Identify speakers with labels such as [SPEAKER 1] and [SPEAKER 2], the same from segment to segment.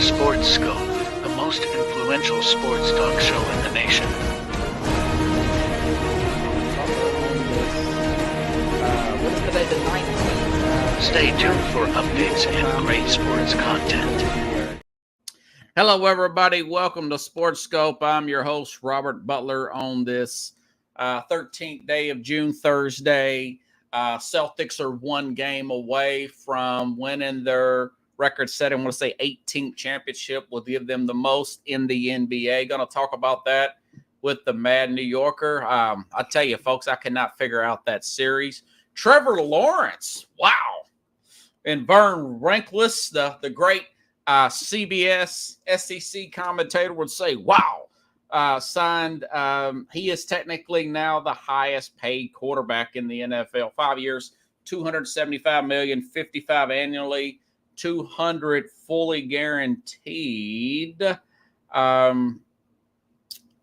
[SPEAKER 1] Sports Scope, the most influential sports talk show in the nation.
[SPEAKER 2] What is today, the 19th?
[SPEAKER 1] Stay tuned for updates and great sports content.
[SPEAKER 2] Hello, everybody. Welcome to Sports Scope. I'm your host, Robert Butler, on this 13th day of June, Thursday. Celtics are one game away from winning their record-setting, I want to say 18th championship, will give them the most in the NBA. Going to talk about that with the Mad New Yorker. I tell you, folks, I cannot figure out that series. Trevor Lawrence, wow. And Vern Rankless, the great CBS SEC commentator, would say, wow. Signed. He is technically now the highest paid quarterback in the NFL. 5 years, $275 million, $55 annually, $200 fully guaranteed.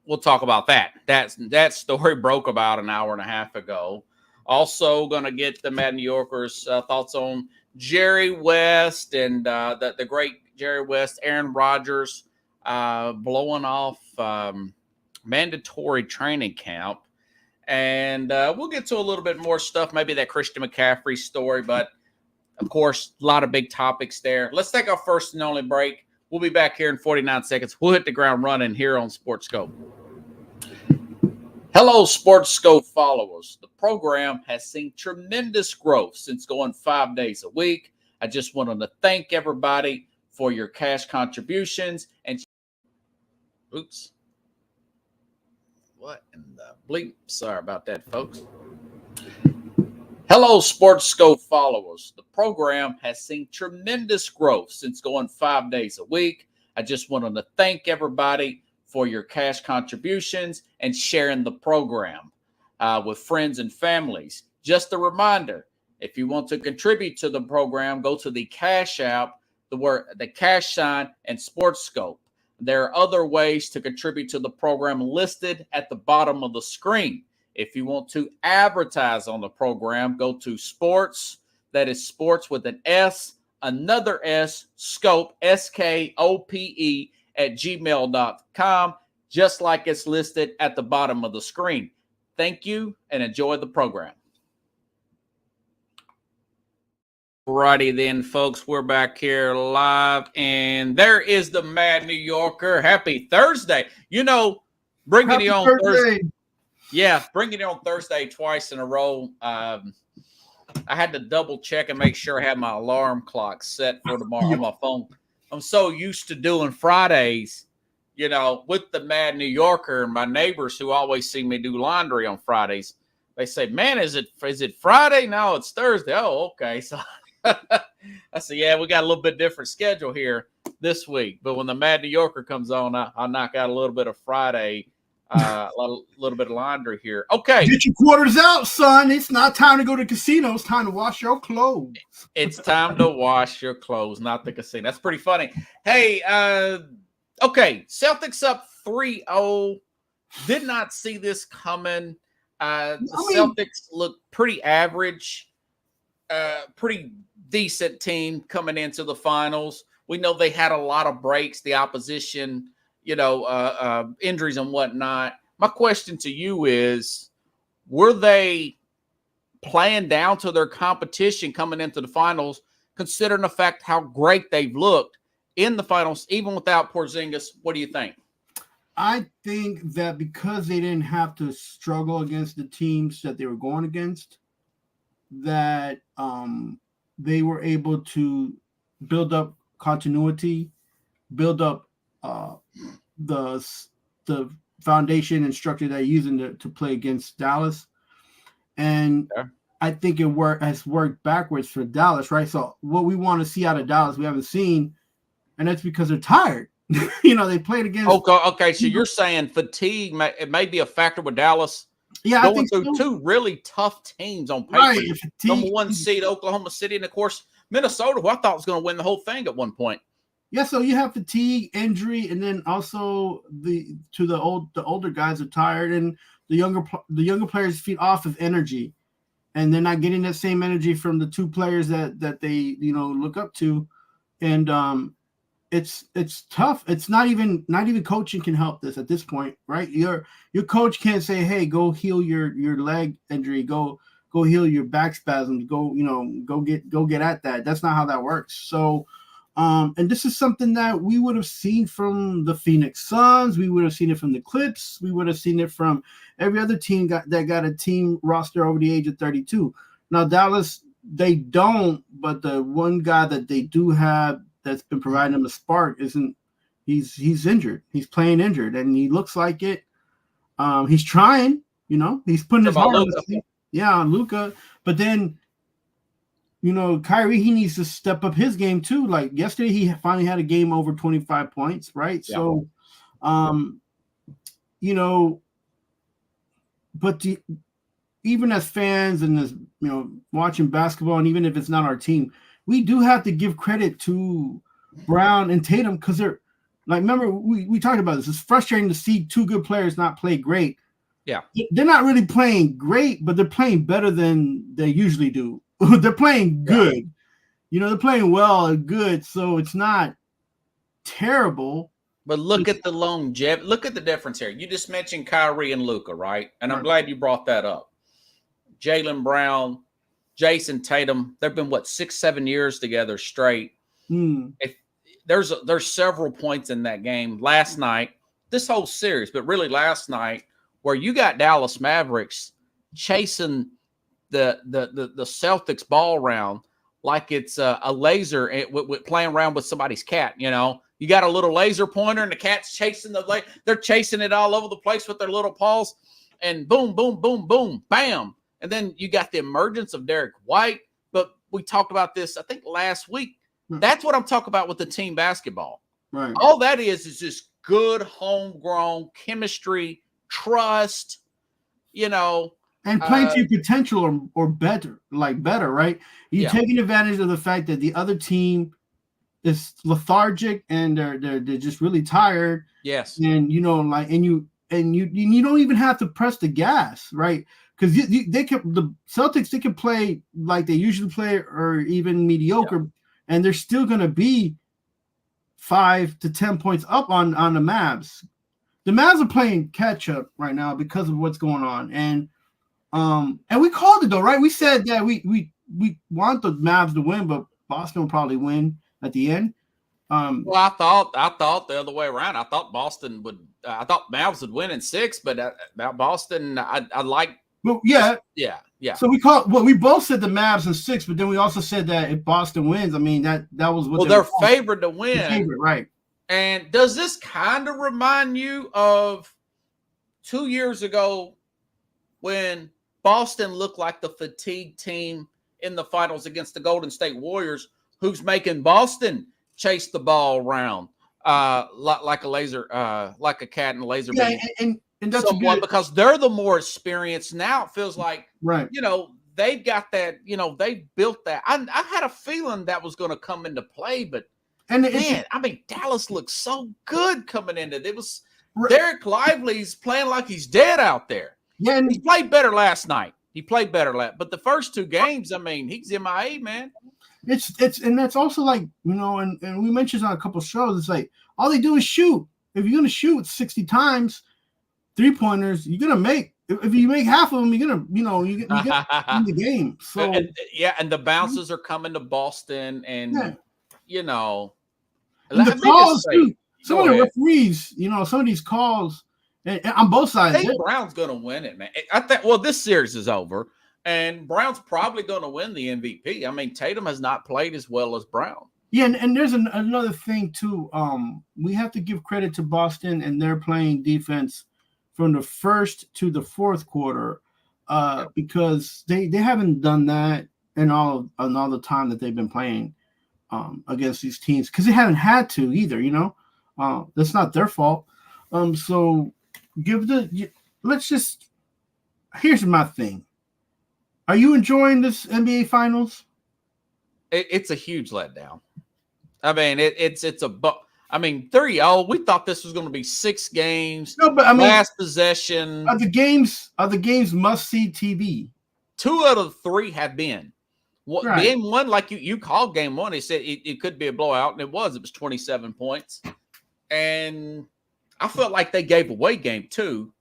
[SPEAKER 2] We'll talk about that. That story broke about an hour and a half ago. Also going to get the Mad New Yorker's thoughts on Jerry West and the great Jerry West, Aaron Rodgers blowing off mandatory training camp. And we'll get to a little bit more stuff, maybe that Christian McCaffrey story, but of course, a lot of big topics there. Let's take our first and only break. We'll be back here in 49 seconds. We'll hit the ground running here on Sports Scope. Hello, Sports Scope followers. The program has seen tremendous growth since going 5 days a week. I just wanted to thank everybody for your cash contributions and oops. What in the bleep? Sorry about that, folks. Hello, Sports Scope followers. The program has seen tremendous growth since going 5 days a week. I just wanted to thank everybody for your cash contributions and sharing the program with friends and families. Just a reminder, if you want to contribute to the program, go to the Cash App, the cash sign, and Sports Scope. There are other ways to contribute to the program listed at the bottom of the screen. If you want to advertise on the program, go to sports, that is sports with an S, another S, scope, SKOPE, at gmail.com, just like it's listed at the bottom of the screen. Thank you and enjoy the program. Alrighty then, folks, we're back here live, and there is the Mad New Yorker. Happy Thursday. You know, bringing you on Thursday. Yeah, bringing it on Thursday twice in a row. I had to double check and make sure I had my alarm clock set for tomorrow on my phone. I'm so used to doing Fridays, you know, with the Mad New Yorker, and my neighbors who always see me do laundry on Fridays. They say, man, is it Friday? No, it's Thursday. Oh, okay. So I said, yeah, we got a little bit different schedule here this week. But when the Mad New Yorker comes on, I'll knock out a little bit of Friday. A little bit of laundry here. Okay.
[SPEAKER 3] Get your quarters out, son. It's not time to go to the casino. It's time to wash your clothes.
[SPEAKER 2] It's time to wash your clothes, not the casino. That's pretty funny. Hey, okay. Celtics up 3-0. Did not see this coming. Celtics look pretty average. Pretty decent team coming into the finals. We know they had a lot of breaks, the opposition, you know, injuries and whatnot. My question to you is, were they playing down to their competition coming into the finals, considering the fact how great they've looked in the finals, even without Porzingis? What do you think?
[SPEAKER 3] I think that because they didn't have to struggle against the teams that they were going against, that they were able to build up continuity, build up the foundation and structure they're using to play against Dallas. And I think has worked backwards for Dallas, right? So what we want to see out of Dallas, we haven't seen, and that's because they're tired. You know, they played against.
[SPEAKER 2] Okay. So you're saying fatigue may be a factor with Dallas.
[SPEAKER 3] Yeah,
[SPEAKER 2] going through two really tough teams on paper.
[SPEAKER 3] Right,
[SPEAKER 2] Number one seed Oklahoma City, and of course Minnesota, who I thought was going to win the whole thing at one point.
[SPEAKER 3] Yeah, so you have fatigue, injury, and then also the older guys are tired, and the younger players feed off of energy, and they're not getting that same energy from the two players that they look up to, and it's tough. It's not even coaching can help this at this point, right? Your coach can't say, hey, go heal your leg injury, go heal your back spasms, go get at that. That's not how that works. So and this is something that we would have seen from the Phoenix Suns, we would have seen it from the Clips, we would have seen it from every other team that got a team roster over the age of 32. Now Dallas, they don't, but the one guy that they do have that's been providing them a spark he's injured. He's playing injured, and he looks like it. He's trying, he's putting his heart on Luka. But then, Kyrie, he needs to step up his game too. Like yesterday, he finally had a game over 25 points, right? Yeah. So, but even as fans and as watching basketball, and even if it's not our team, we do have to give credit to Brown and Tatum because they're like, remember, we talked about this. It's frustrating to see two good players not play great.
[SPEAKER 2] Yeah.
[SPEAKER 3] They're not really playing great, but they're playing better than they usually do. They're playing good. Yeah. They're playing well and good, so it's not terrible.
[SPEAKER 2] But look at the longevity. Look at the difference here. You just mentioned Kyrie and Luka, right? And I'm glad you brought that up. Jaylen Brown, Jason Tatum, they've been 6-7 years together straight. If there's several points in that game last night, this whole series, but really last night, where you got Dallas Mavericks chasing the Celtics ball around like it's a laser with playing around with somebody's cat. You got a little laser pointer and the cat's chasing they're chasing it all over the place with their little paws, and boom, boom, boom, boom, bam. And then you got the emergence of Derek White. But we talked about this, I think, last week. That's what I'm talking about with the team basketball.
[SPEAKER 3] Right.
[SPEAKER 2] All that is just good homegrown chemistry, trust,
[SPEAKER 3] and playing to your potential or better, right? You're taking advantage of the fact that the other team is lethargic and they're just really tired.
[SPEAKER 2] Yes.
[SPEAKER 3] And you don't even have to press the gas, right? Because the Celtics, they can play like they usually play or even mediocre, and they're still going to be 5 to 10 points up on the Mavs. The Mavs are playing catch up right now because of what's going on, and we called it though, right? We said that we want the Mavs to win, but Boston will probably win at the end.
[SPEAKER 2] Well, I thought the other way around. I thought Boston would. I thought Mavs would win in 6, but about Boston, I like.
[SPEAKER 3] Well, yeah.
[SPEAKER 2] So
[SPEAKER 3] we both said the Mavs in 6, but then we also said that if Boston wins, I mean that was what
[SPEAKER 2] they're favored to win.
[SPEAKER 3] Favorite, right?
[SPEAKER 2] And does this kind of remind you of 2 years ago when Boston looked like the fatigued team in the finals against the Golden State Warriors, who's making Boston chase the ball around like a laser, like a cat in a laser beam?
[SPEAKER 3] And that's
[SPEAKER 2] somewhat because they're the more experienced now. It feels like,
[SPEAKER 3] right?
[SPEAKER 2] They've got that. They've built that. I had a feeling that was going to come into play, but Dallas looks so good coming into it. It was Derek Lively's playing like he's dead out there.
[SPEAKER 3] Yeah, and
[SPEAKER 2] he played better last night. But the first 2 games, he's MIA, man.
[SPEAKER 3] It's and that's also like, and we mentioned on a couple of shows, it's like all they do is shoot. If you're gonna shoot 60 times 3-pointers, you're gonna make. If you make half of them, you're gonna, you get in the game. So
[SPEAKER 2] and the bounces are coming to Boston, and
[SPEAKER 3] and
[SPEAKER 2] the
[SPEAKER 3] calls too. Some of the referees, some of these calls, and on both sides.
[SPEAKER 2] I think Brown's gonna win it, man. I think. Well, this series is over, and Brown's probably gonna win the MVP. Tatum has not played as well as Brown.
[SPEAKER 3] Yeah, and there's another thing too. We have to give credit to Boston and their playing defense from the first to the fourth quarter, because they haven't done that in all the time that they've been playing against these teams, because they haven't had to either. That's not their fault. So here's my thing. Are you enjoying this NBA Finals?
[SPEAKER 2] It's a huge letdown. It's a 3-0. We thought this was going to be 6 games.
[SPEAKER 3] No, but
[SPEAKER 2] last possession.
[SPEAKER 3] Are the games must see TV?
[SPEAKER 2] 2 out of 3 have been. What
[SPEAKER 3] Right.
[SPEAKER 2] game one, like you called game one, he said it could be a blowout, and it was. It was 27 points. And I felt like they gave away game two.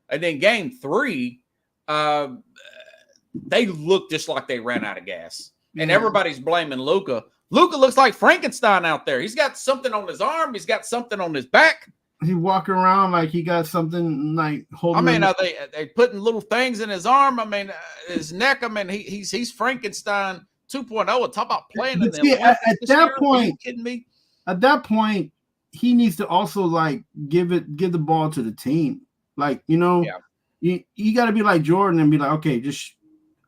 [SPEAKER 2] And then game three, they looked just like they ran out of gas. And
[SPEAKER 3] Yeah.
[SPEAKER 2] everybody's blaming Luka. Luka looks like Frankenstein out there. He's got something on his arm. He's got something on his back.
[SPEAKER 3] He walking around like he got something like holding.
[SPEAKER 2] I mean, are they putting little things in his arm? I mean, his neck. I mean, he's Frankenstein 2.0. And talk about playing in the
[SPEAKER 3] See, at that point,
[SPEAKER 2] are you kidding me?
[SPEAKER 3] At that point, he needs to also like give the ball to the team. Like, you got to be like Jordan and be like, okay, just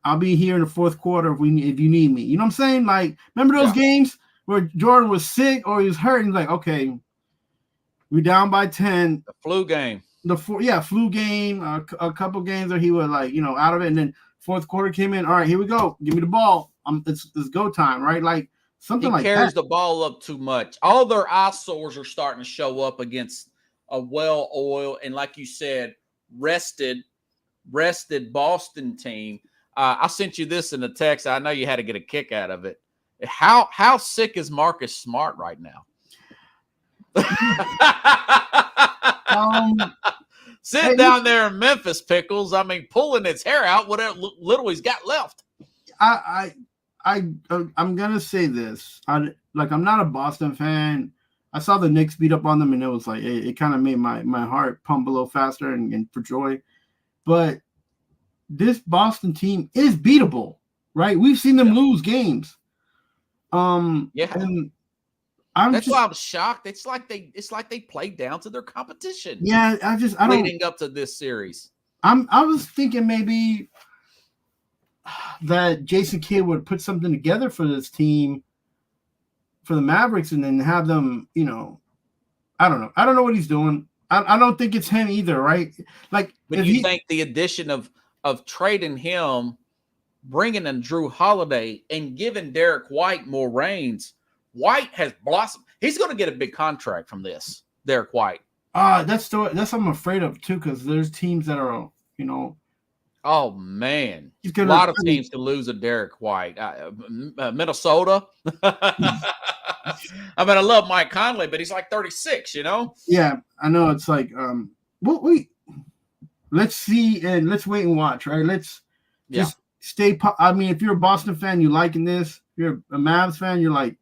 [SPEAKER 3] I'll be here in the fourth quarter if you need me. You know what I'm saying? Like, remember those games where Jordan was sick or he was hurt? And he's like, okay, we're down by 10.
[SPEAKER 2] The flu game.
[SPEAKER 3] Flu game. A couple games where he was like, out of it, and then fourth quarter came in. All right, here we go. Give me the ball. It's go time, right? Like something like that. He
[SPEAKER 2] carries the ball up too much. All their eyesores are starting to show up against a well-oiled and, like you said, rested Boston team. I sent you this in the text. I know you had to get a kick out of it. How sick is Marcus Smart right now? Sitting down there in Memphis, Pickles. I mean, pulling his hair out, whatever little he's got left.
[SPEAKER 3] I'm gonna say this. I'm not a Boston fan. I saw the Knicks beat up on them, and it was like it kind of made my heart pump a little faster and for joy. But this Boston team is beatable, right? We've seen them lose games. And
[SPEAKER 2] That's why I'm shocked. It's like they played down to their competition.
[SPEAKER 3] Yeah, I don't
[SPEAKER 2] leading up to this series.
[SPEAKER 3] I was thinking maybe that Jason Kidd would put something together for this team, for the Mavericks, and then have them, I don't know. I don't know what he's doing. I don't think it's him either, right? Like,
[SPEAKER 2] but you think the addition of trading him, bringing in Drew Holiday, and giving Derek White more reins, White has blossomed. He's going to get a big contract from this, Derek White.
[SPEAKER 3] That's what I'm afraid of too, because there's teams that are,
[SPEAKER 2] Oh man, a lot of teams can lose a Derek White. Minnesota. I mean, I love Mike Conley, but he's like 36.
[SPEAKER 3] Yeah, I know. It's like, let's see and let's wait and watch, right? Let's just stay. I mean, if you're a Boston fan, you liking this. If you're a Mavs fan, you're like,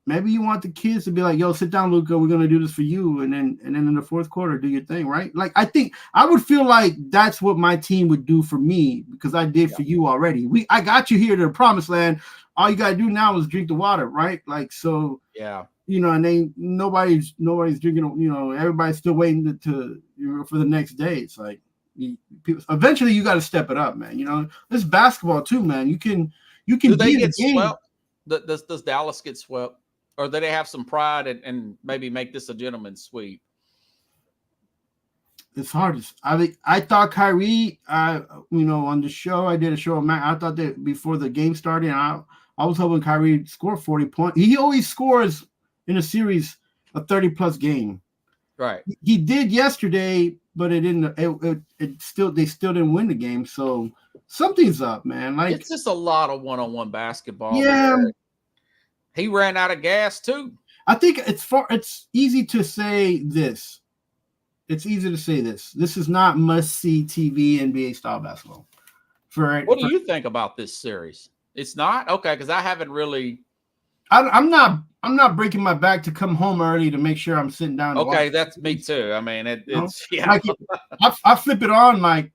[SPEAKER 3] maybe you want the kids to be like, yo, sit down, Luka, we're gonna do this for you, and then in the fourth quarter, do your thing, right? Like, I think I would feel like that's what my team would do for me, because I did for you already. I got you here to the promised land. All you gotta do now is drink the water, right? Like, so and then nobody's drinking. Everybody's still waiting to for the next day. It's like eventually you got to step it up, man. This basketball too, man. You can.
[SPEAKER 2] Do they get swept? Does Dallas get swept? Or do they have some pride and maybe make this a gentleman's sweep?
[SPEAKER 3] It's hard. I thought Kyrie, on the show, I did a show. I thought that before the game started, I was hoping Kyrie scored 40 points. He always scores in a series a 30-plus game.
[SPEAKER 2] Right.
[SPEAKER 3] He did yesterday, but it didn't. They still didn't win the game. So something's up, man. Like,
[SPEAKER 2] it's just a lot of one-on-one basketball.
[SPEAKER 3] Yeah.
[SPEAKER 2] He ran out of gas too.
[SPEAKER 3] I think it's easy to say this. It's easy to say this. This is not must-see TV NBA style basketball.
[SPEAKER 2] What do you think about this series? It's not? Okay, because I haven't really.
[SPEAKER 3] I'm not breaking my back to come home early to make sure I'm sitting down.
[SPEAKER 2] Okay, that's me too. I mean, it's
[SPEAKER 3] like I flip it on like,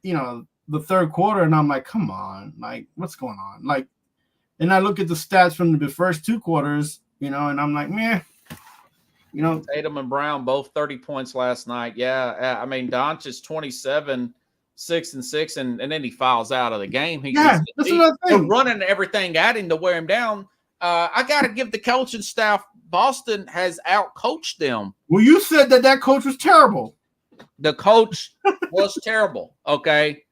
[SPEAKER 3] the third quarter, and I'm like, come on, like, what's going on? Like, and I look at the stats from the first two quarters, and I'm like, meh.
[SPEAKER 2] Tatum and Brown both 30 points last night. Yeah, I mean, Doncic 27, 6 and 6, and then he fouls out of the game.
[SPEAKER 3] That's another thing.
[SPEAKER 2] They're running everything at him to wear him down. I got to give the coaching staff. Boston has out-coached them.
[SPEAKER 3] Well, you said that coach was terrible.
[SPEAKER 2] The coach was terrible. Okay,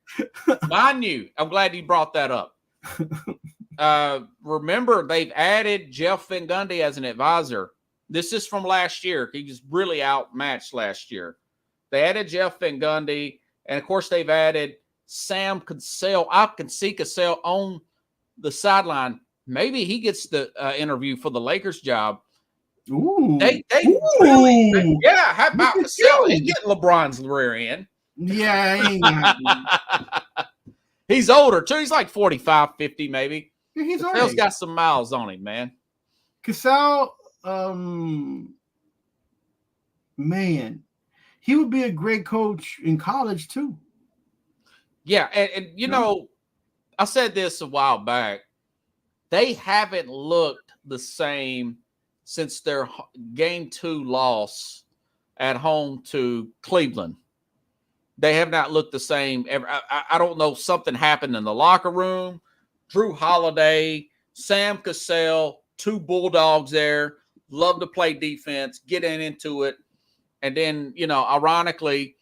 [SPEAKER 2] mind you, I'm glad you brought that up. Remember, they've added Jeff Van Gundy as an advisor. This is from last year. He was really outmatched last year. They added Jeff Van Gundy, and of course, they've added Sam Cassell. I can see Cassell on the sideline. Maybe he gets the interview for the Lakers job.
[SPEAKER 3] Ooh.
[SPEAKER 2] They
[SPEAKER 3] Ooh.
[SPEAKER 2] yeah. How about
[SPEAKER 3] Look at
[SPEAKER 2] Cassell?
[SPEAKER 3] you.
[SPEAKER 2] He getting LeBron's rear end.
[SPEAKER 3] Yeah, ain't gonna happen.
[SPEAKER 2] He's older too. He's like 45, 50 maybe.
[SPEAKER 3] Yeah, he's all
[SPEAKER 2] Cassell's
[SPEAKER 3] right.
[SPEAKER 2] got some miles on him, man.
[SPEAKER 3] Cassell, man, he would be a great coach in college too.
[SPEAKER 2] Yeah, and you know, I said this a while back. They haven't looked the same since their game 2 loss at home to Cleveland. They have not looked the same ever. I don't know. Something happened in the locker room. Drew Holiday, Sam Cassell, 2 Bulldogs there, love to play defense, get into it. And then, you know, ironically,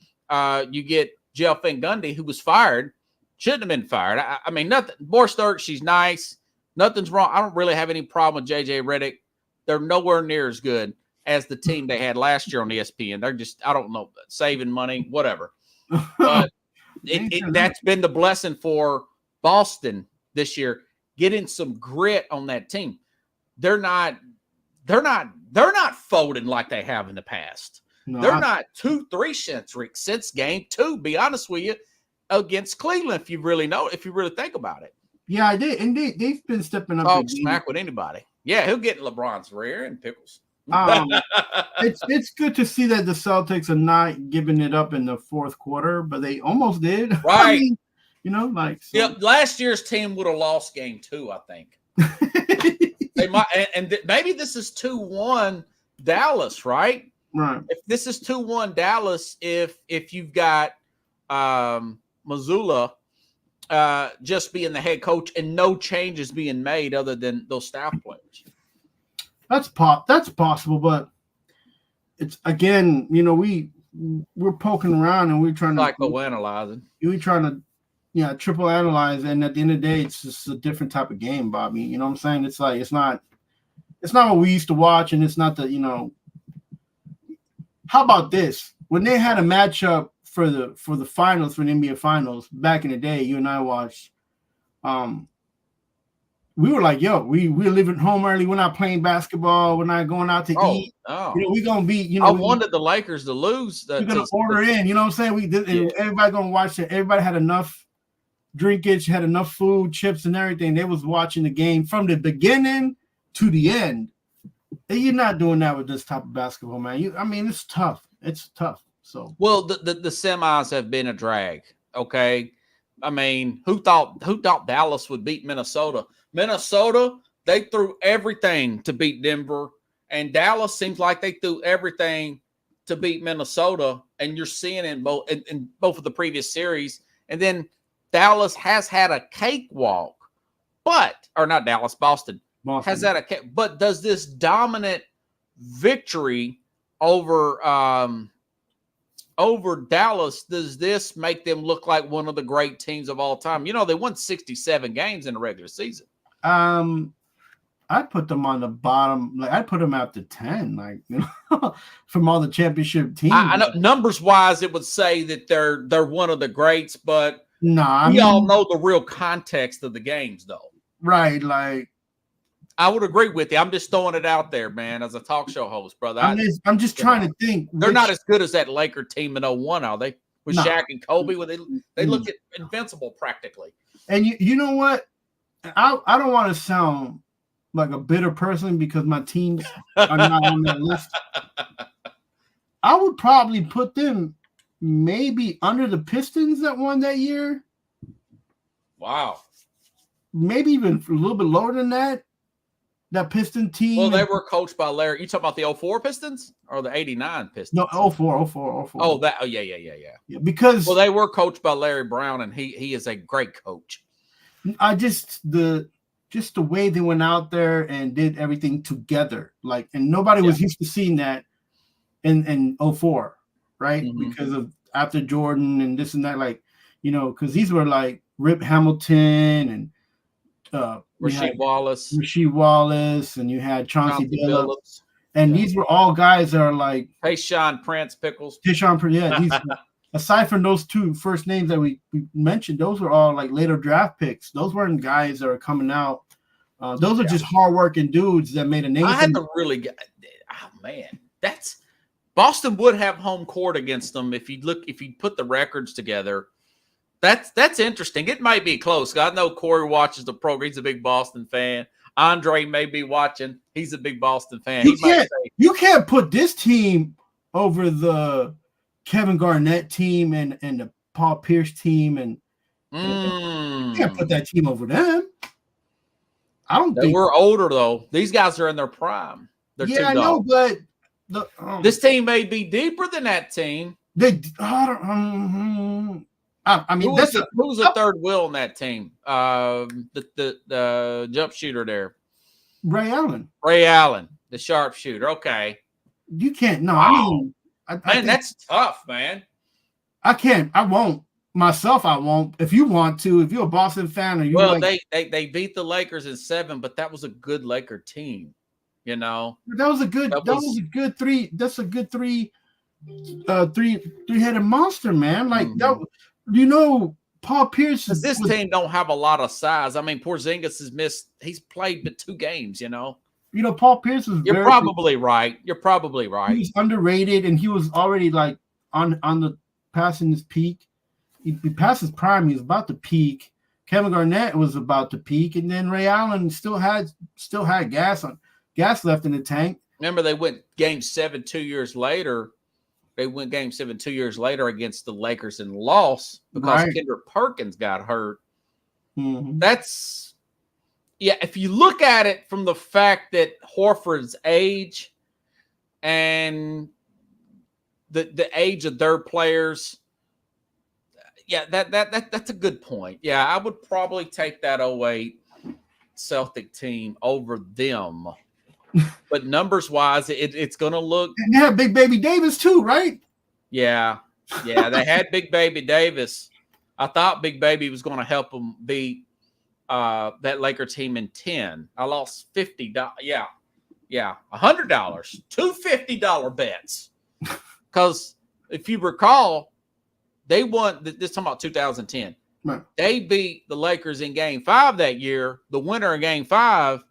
[SPEAKER 2] you get Jeff Van Gundy, who was fired. Shouldn't have been fired. I mean, nothing. Borsturk, she's nice. Nothing's wrong. I don't really have any problem with J.J. Redick. They're nowhere near as good as the team they had last year on ESPN. They're just, I don't know, saving money, whatever. But that's been the blessing for Boston this year, getting some grit on that team. They're not folding like they have in the past. No, they're not 2-3 since game 2. Be honest with you, against Cleveland, if you really think about it.
[SPEAKER 3] Yeah, I did, and they've been stepping up.
[SPEAKER 2] Talk smack with anybody. Yeah, he'll get LeBron's rear and pickles.
[SPEAKER 3] It's good to see that the Celtics are not giving it up in the fourth quarter, but they almost did.
[SPEAKER 2] Right.
[SPEAKER 3] I mean, you know, like so.
[SPEAKER 2] Yeah, last year's team would have lost game 2, I think. They might, and maybe this is 2-1 Dallas, right?
[SPEAKER 3] Right.
[SPEAKER 2] If this is 2-1 Dallas, if you've got Mazzulla just being the head coach and no changes being made other than those staff players.
[SPEAKER 3] That's possible, but it's again, you know, we're poking around and we're trying to
[SPEAKER 2] psychoanalyzing.
[SPEAKER 3] We're trying to triple analyze, and at the end of the day, it's just a different type of game, Bobby. You know what I'm saying? It's like it's not what we used to watch, and it's not the, you know. How about this? When they had a matchup for the finals, for the NBA finals back in the day, you and I watched. We were like, yo, we're leaving home early. We're not playing basketball. We're not going out to eat.
[SPEAKER 2] Oh.
[SPEAKER 3] You know, we're gonna be. You know,
[SPEAKER 2] I wanted the Lakers to lose.
[SPEAKER 3] We're gonna order in. You know what I'm saying? Everybody gonna watch it. Everybody had enough drinkage, had enough food, chips, and everything. They was watching the game from the beginning to the end. And you're not doing that with this type of basketball, man. I mean, it's tough. It's tough. So
[SPEAKER 2] well, the semis have been a drag. Okay, I mean, who thought Dallas would beat Minnesota? Minnesota, they threw everything to beat Denver, and Dallas seems like they threw everything to beat Minnesota. And you're seeing in both of the previous series. And then Dallas has had a cakewalk, Boston has had a. But does this dominant victory over Dallas, does this make them look like one of the great teams of all time? You know, they won 67 games in the regular season.
[SPEAKER 3] I'd put them on the bottom. Like I'd put them after 10. Like, you know, from all the championship teams.
[SPEAKER 2] I know numbers wise, it would say that they're one of the greats, but
[SPEAKER 3] we
[SPEAKER 2] all know the real context of the games, though.
[SPEAKER 3] Right, like.
[SPEAKER 2] I would agree with you. I'm just throwing it out there, man, as a talk show host, brother.
[SPEAKER 3] I'm just trying to think.
[SPEAKER 2] They're not as good as that Laker team in 01, are they? With Shaq and Kobe, where they look at invincible practically.
[SPEAKER 3] And you know what? I don't want to sound like a bitter person because my teams are not on that list. I would probably put them maybe under the Pistons that won that year.
[SPEAKER 2] Wow.
[SPEAKER 3] Maybe even a little bit lower than that. That Piston team.
[SPEAKER 2] Well, they were coached by Larry. You talking about the 04 Pistons or the 89 Pistons?
[SPEAKER 3] No, 04.
[SPEAKER 2] Oh, yeah.
[SPEAKER 3] Because
[SPEAKER 2] they were coached by Larry Brown, and he is a great coach.
[SPEAKER 3] The way they went out there and did everything together, like, and nobody was used to seeing that in 04, right? Mm-hmm. Because of after Jordan and this and that, like, you know, because these were like Rip Hamilton and
[SPEAKER 2] Rasheed
[SPEAKER 3] Wallace, and you had Chauncey Billups, and these were all guys that are like
[SPEAKER 2] Tayshaun Prince Pickles.
[SPEAKER 3] Tayshaun Prince, yeah. aside from those two first names that we mentioned, those were all like later draft picks. Those weren't guys that are coming out. Those are just hardworking dudes that made a name.
[SPEAKER 2] I had to really get. Oh man, that's Boston would have home court against them if you put the records together. That's interesting. It might be close. I know Corey watches the program. He's a big Boston fan. Andre may be watching. He's a big Boston fan.
[SPEAKER 3] You can't put this team over the Kevin Garnett team and the Paul Pierce team, and you can't put that team over them. I don't think
[SPEAKER 2] we're older though. These guys are in their prime.
[SPEAKER 3] I know, but
[SPEAKER 2] this team may be deeper than that team.
[SPEAKER 3] I mean,
[SPEAKER 2] who's the third wheel on that team? The jump shooter there,
[SPEAKER 3] Ray Allen.
[SPEAKER 2] Ray Allen, the sharpshooter. Okay,
[SPEAKER 3] you can't. No,
[SPEAKER 2] wow. I mean, that's tough, man.
[SPEAKER 3] I can't. I won't. Myself, I won't. If you want to, if you're a Boston fan, or
[SPEAKER 2] they beat the Lakers in 7, but that was a good Laker team. You know,
[SPEAKER 3] that was a good three. That's a good three-headed monster, man. Like that. You know, Paul Pierce.
[SPEAKER 2] This team don't have a lot of size. I mean, Porzingis has missed. He's played but 2 games. You know,
[SPEAKER 3] Paul Pierce is.
[SPEAKER 2] You're probably right.
[SPEAKER 3] He's underrated, and he was already like on the passing his peak. He passed his prime. He was about to peak. Kevin Garnett was about to peak, and then Ray Allen still had gas left in the tank.
[SPEAKER 2] Remember, they went Game 7 2 years later. They went Game 7 2 years later against the Lakers and lost because Kendrick Perkins got hurt.
[SPEAKER 3] Mm-hmm.
[SPEAKER 2] If you look at it from the fact that Horford's age and the age of their players, that's a good point. Yeah, I would probably take that 08 Celtic team over them. But numbers-wise, it's going to look...
[SPEAKER 3] And they have Big Baby Davis too, right?
[SPEAKER 2] Yeah, they had Big Baby Davis. I thought Big Baby was going to help them beat that Laker team in 10. I lost $50. Yeah, $100. 2 $50 bets. Because if you recall, they won... This is talking about 2010.
[SPEAKER 3] Right.
[SPEAKER 2] They beat the Lakers in Game 5 that year. The winner in Game 5...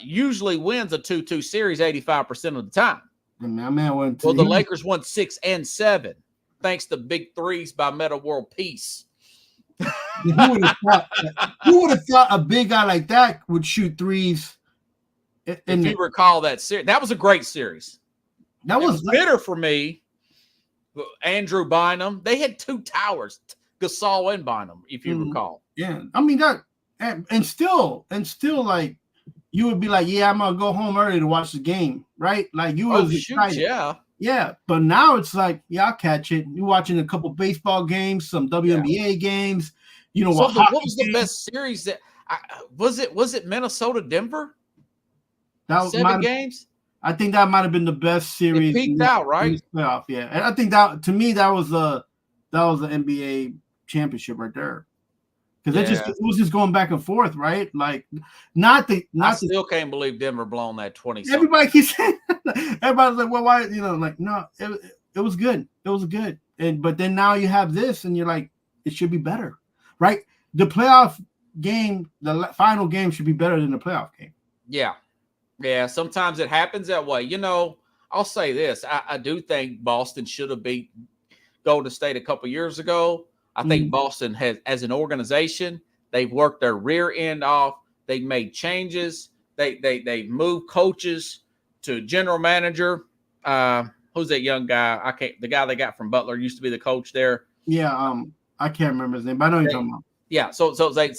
[SPEAKER 2] usually wins a 2-2 series 85% of the time.
[SPEAKER 3] The
[SPEAKER 2] Lakers won 6 and 7 thanks to big threes by Meta World Peace.
[SPEAKER 3] Who would have thought a big guy like that would shoot threes?
[SPEAKER 2] If you recall that series, that was a great series.
[SPEAKER 3] That was
[SPEAKER 2] bitter for me. Andrew Bynum, they had 2 towers, Gasol and Bynum, if you recall.
[SPEAKER 3] Yeah, I mean that, and still like. You would be like, I'm gonna go home early to watch the game, right? Like you was excited. Yeah. But now it's like, I'll catch it. You're watching a couple baseball games, some WNBA games. You know what?
[SPEAKER 2] What was the best series that was it Minnesota Denver?
[SPEAKER 3] That was
[SPEAKER 2] 7 games.
[SPEAKER 3] I think that might have been the best series.
[SPEAKER 2] It peaked out, right?
[SPEAKER 3] Playoff, yeah. And I think that to me that was the NBA championship right there. Because it was just going back and forth, right? Like, I
[SPEAKER 2] still can't believe Denver blown that 20.
[SPEAKER 3] Everybody keeps saying, everybody's like, well, why? You know, like, no, it was good. It was good. But then now you have this, and you're like, it should be better, right? The playoff game, the final game should be better than the playoff game.
[SPEAKER 2] Yeah. Sometimes it happens that way. You know, I'll say this: I do think Boston should have beat Golden State a couple years ago. I think Boston has, as an organization, they've worked their rear end off. They've made changes. They moved coaches to general manager. Who's that young guy? The guy they got from Butler used to be the coach there.
[SPEAKER 3] Yeah, I can't remember his name, but I know you're talking about.
[SPEAKER 2] Yeah, so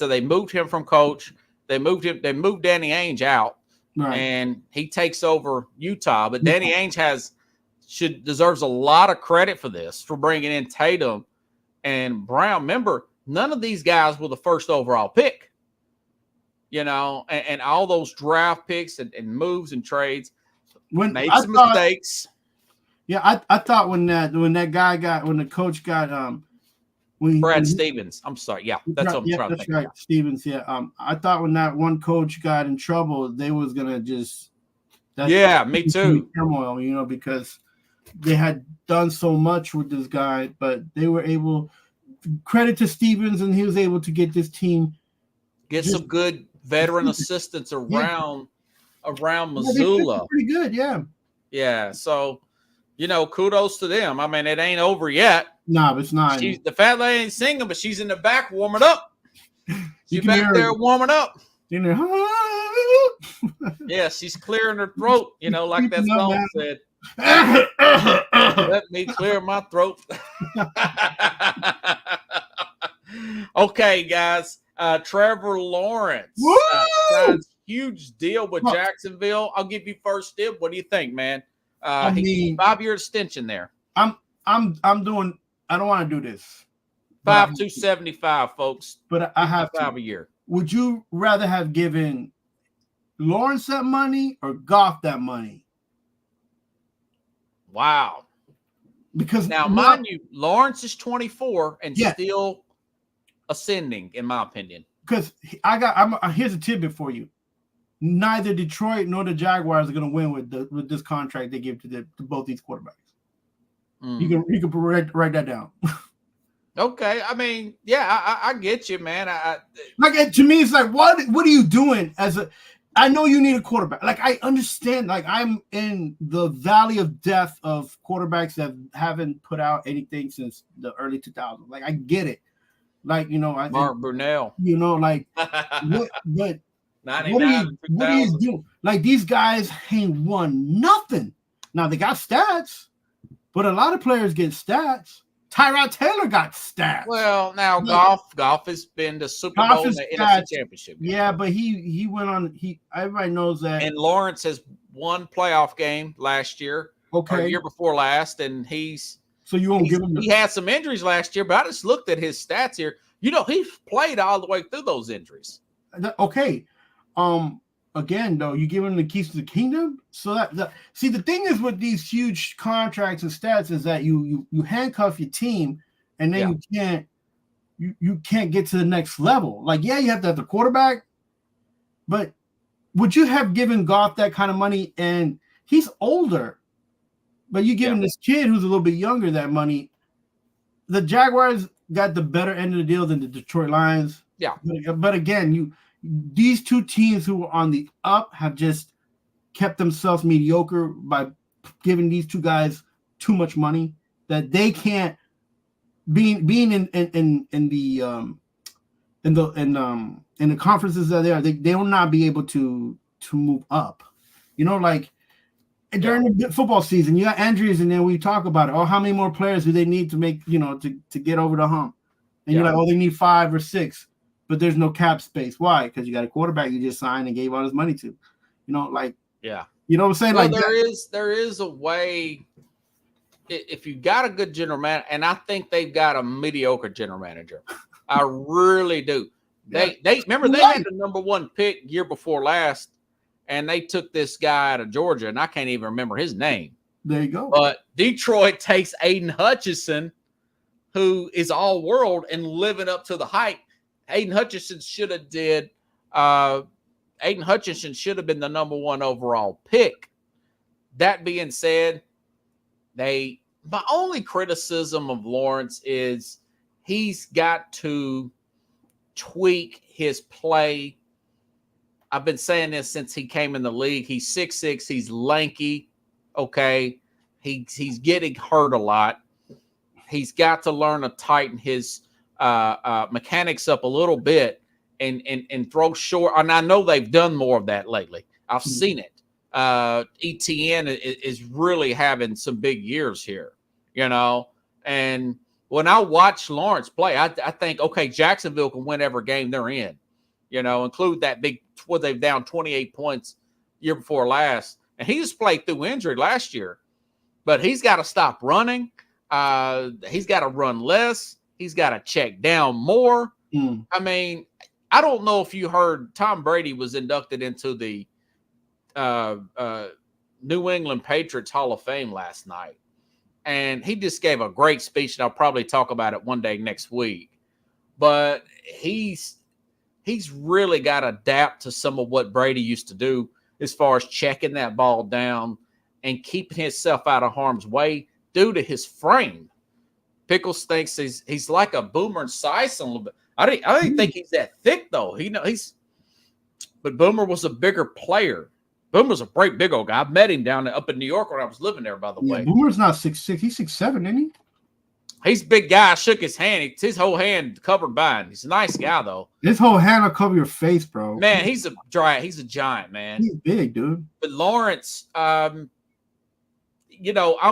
[SPEAKER 2] they moved him from coach. They moved Danny Ainge out, right, and he takes over Utah. But Danny Ainge deserves a lot of credit for this, for bringing in Tatum and Brown. Remember, none of these guys were the first overall pick, you know, and all those draft picks and moves and trades made some mistakes.
[SPEAKER 3] Yeah, I thought when the coach got
[SPEAKER 2] Brad Stevens. I'm sorry. Yeah, that's what I'm trying to think.
[SPEAKER 3] Right, Stevens. Yeah, I thought when that one coach got in trouble, they was gonna just.
[SPEAKER 2] Me too.
[SPEAKER 3] Turmoil, you know, because they had done so much with this guy, but they were able. Credit to Stevens, and he was able to get this team
[SPEAKER 2] some good veteran assistants around Missoula.
[SPEAKER 3] Pretty good, yeah.
[SPEAKER 2] Yeah, so kudos to them. I mean, it ain't over yet.
[SPEAKER 3] No, it's not.
[SPEAKER 2] The fat lady ain't singing, but she's in the back warming up. She's back there warming up. Yeah, she's clearing her throat, like that song said. Let me clear my throat. Okay, guys. Trevor Lawrence. Huge deal with Jacksonville. I'll give you first dib. What do you think, man? He's 5-year extension there.
[SPEAKER 3] I'm doing. I don't want to do this.
[SPEAKER 2] 5,275, folks.
[SPEAKER 3] But I have
[SPEAKER 2] 5 a year.
[SPEAKER 3] Would you rather have given Lawrence that money or Goff that money?
[SPEAKER 2] Wow.
[SPEAKER 3] Because
[SPEAKER 2] now, mind you, Lawrence is 24 and still ascending, in my opinion.
[SPEAKER 3] Because here's a tidbit for you. Neither Detroit nor the Jaguars are going to win with this contract they give to both these quarterbacks. You can write that down.
[SPEAKER 2] Okay, I mean, yeah, I get you, man.
[SPEAKER 3] To me, it's like, what are you doing I know you need a quarterback. Like, I understand. Like, I'm in the valley of death of quarterbacks that haven't put out anything since the early 2000s. Like, I get it. Like,
[SPEAKER 2] Mark Brunell.
[SPEAKER 3] Like, what are you doing? Like, these guys ain't won nothing. Now, they got stats, but a lot of players get stats. Tyrod Taylor got stats.
[SPEAKER 2] Well, now Goff has been to Super Bowl and the NFC Championship game.
[SPEAKER 3] Yeah, but he went on. Everybody knows that.
[SPEAKER 2] And Lawrence has won playoff game last year, or year before last, and he's
[SPEAKER 3] give him.
[SPEAKER 2] He had some injuries last year, but I just looked at his stats here. He played all the way through those injuries.
[SPEAKER 3] Okay, again, though, you give him the keys to the kingdom. So see, the thing is with these huge contracts and stats is that you handcuff your team, and then you can't get to the next level. Like, you have to have the quarterback, but would you have given Goff that kind of money? And he's older, but you giving this kid who's a little bit younger that money. The Jaguars got the better end of the deal than the Detroit Lions.
[SPEAKER 2] Yeah,
[SPEAKER 3] but again, these two teams who are on the up have just kept themselves mediocre by giving these two guys too much money that they can't being in the conferences that they will not be able to move up. Like during the football season, you got injuries, and then we talk about it. Oh, how many more players do they need to make to get over the hump? And you're like, oh, they need 5 or 6. But there's no cap space. Why? Because you got a quarterback you just signed and gave all his money to. You know what I'm saying?
[SPEAKER 2] Well, there is a way. If you got a good general manager, and I think they've got a mediocre general manager, I really do. They remember they had the number 1 pick year before last, and they took this guy out of Georgia, and I can't even remember his name.
[SPEAKER 3] There you go.
[SPEAKER 2] But Detroit takes Aiden Hutchinson, who is all world and living up to the hype. Aiden Hutchinson should have been the number 1 overall pick. That being said, my only criticism of Lawrence is he's got to tweak his play. I've been saying this since he came in the league. He's 6'6", he's lanky. Okay. He's getting hurt a lot. He's got to learn to tighten his mechanics up a little bit and throw short. And I know they've done more of that lately. I've seen it. ETN is really having some big years here, and when I watch Lawrence play, I think, okay, Jacksonville can win every game they're in, include that where they've down 28 points year before last. And he just played through injury last year, but he's got to stop running. He's got to run less. He's got to check down more. I mean, I don't know if you heard Tom Brady was inducted into the New England Patriots Hall of Fame last night. And he just gave a great speech, and I'll probably talk about it one day next week. But he's really got to adapt to some of what Brady used to do as far as checking that ball down and keeping himself out of harm's way due to his frame. Pickles thinks he's like a Boomer and Esiason a little bit. I didn't think he's that thick though. But Boomer was a bigger player. Boomer's a great big old guy. I met him up in New York when I was living there, by the way.
[SPEAKER 3] Boomer's not 6'6". He's 6'7", isn't he?
[SPEAKER 2] He's a big guy. I shook his hand. His whole hand covered by him. He's a nice guy, though.
[SPEAKER 3] His whole hand will cover your face, bro.
[SPEAKER 2] Man, he's a giant, man.
[SPEAKER 3] He's big, dude.
[SPEAKER 2] But Lawrence, I'm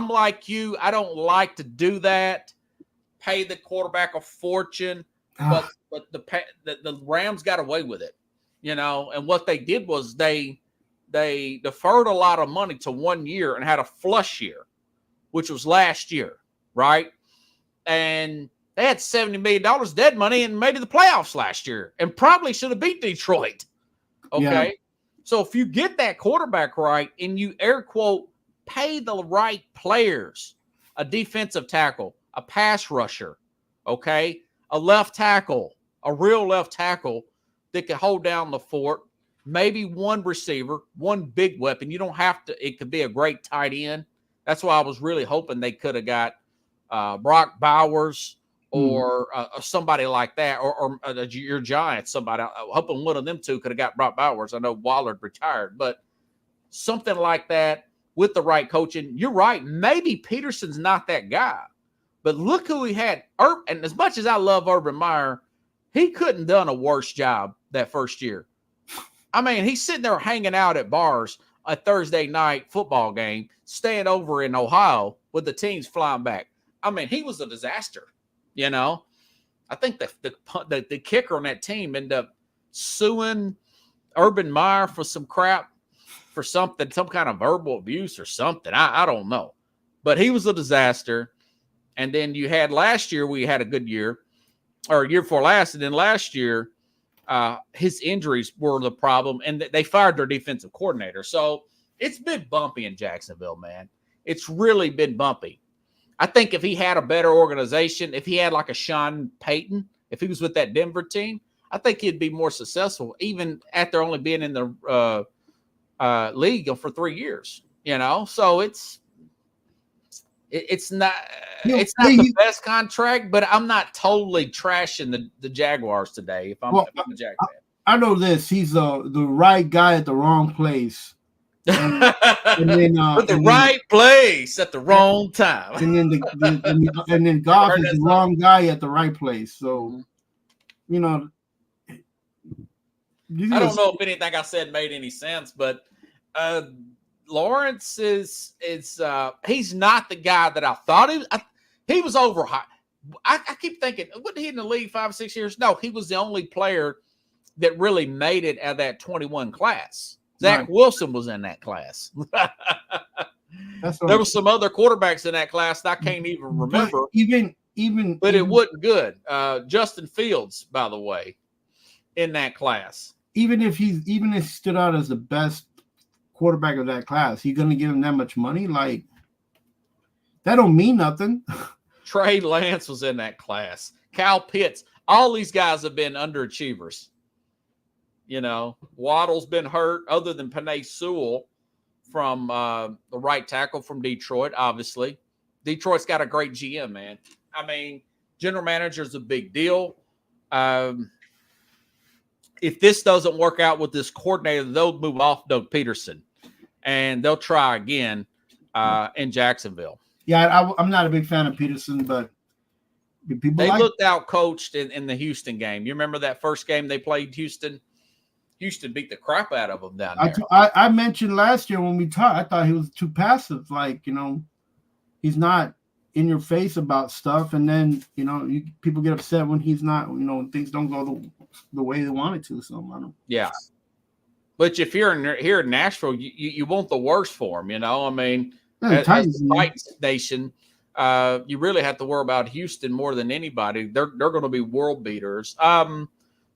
[SPEAKER 2] like you. I don't like to do that. Pay the quarterback a fortune, but the Rams got away with it, And what they did was they deferred a lot of money to 1 year and had a flush year, which was last year, right? And they had $70 million dead money and made it the playoffs last year and probably should have beat Detroit. Okay. Yeah. So if you get that quarterback right and you air quote, pay the right players, a defensive tackle, a pass rusher, okay, a left tackle, a real left tackle that can hold down the fort, maybe one receiver, one big weapon. You don't have to, it could be a great tight end. That's why I was really hoping they could have got Brock Bowers or somebody like that, or your Giants, somebody. I'm hoping one of them two could have got Brock Bowers. I know Wallard retired, but something like that with the right coaching. You're right. Maybe Peterson's not that guy, but look who he had. And as much as I love Urban Meyer, he couldn't done a worse job that first year. I mean, he's sitting there hanging out at bars a Thursday night football game, staying over in Ohio with the teams flying back. I mean, he was a disaster, I think the kicker on that team ended up suing Urban Meyer for some crap, for something, some kind of verbal abuse or something. I don't know. But he was a disaster. And then you had last year, we had a good year, or year before last, and then last year, his injuries were the problem, and they fired their defensive coordinator. So it's been bumpy in Jacksonville, man. It's really been bumpy. I think if he had a better organization, if he had like a Sean Payton, if he was with that Denver team, I think he'd be more successful, even after only being in the league for 3 years. So it's not the best contract, but I'm not totally trashing the Jaguars today. If I'm a Jag fan,
[SPEAKER 3] I know this. He's the right guy at the wrong place. And then
[SPEAKER 2] at the right place at the wrong time.
[SPEAKER 3] And then Goff is the wrong guy at the right place. So,
[SPEAKER 2] I don't know if anything I said made any sense, but Lawrence is he's not the guy that I thought he was overhyped. I keep thinking, wasn't he in the league 5 or 6 years? No, he was the only player that really made it out of that 21 class. Zach Wilson was in that class. There were some other quarterbacks in that class that I can't even remember. But it wasn't good. Justin Fields, by the way, in that class.
[SPEAKER 3] Even if he stood out as the best quarterback of that class, you going to give him that much money? Like, that don't mean nothing.
[SPEAKER 2] Trey Lance was in that class. Kyle Pitts. All these guys have been underachievers. Waddle's been hurt, other than Penei Sewell from the right tackle from Detroit, obviously. Detroit's got a great GM, man. I mean, general manager is a big deal. If this doesn't work out with this coordinator, they'll move off Doug Peterson, and they'll try again in Jacksonville.
[SPEAKER 3] Yeah, I'm not a big fan of Peterson, but
[SPEAKER 2] they looked out coached in the Houston game. You remember that first game they played Houston? Houston beat the crap out of them down there.
[SPEAKER 3] I mentioned last year when we talked, I thought he was too passive. Like, he's not in your face about stuff. And then, people get upset when he's not, when things don't go the way they want it to. So, I don't.
[SPEAKER 2] Yeah. But if you're here in Nashville, you want the worst for him, I mean, as the Titans nation, you really have to worry about Houston more than anybody. They're going to be world beaters.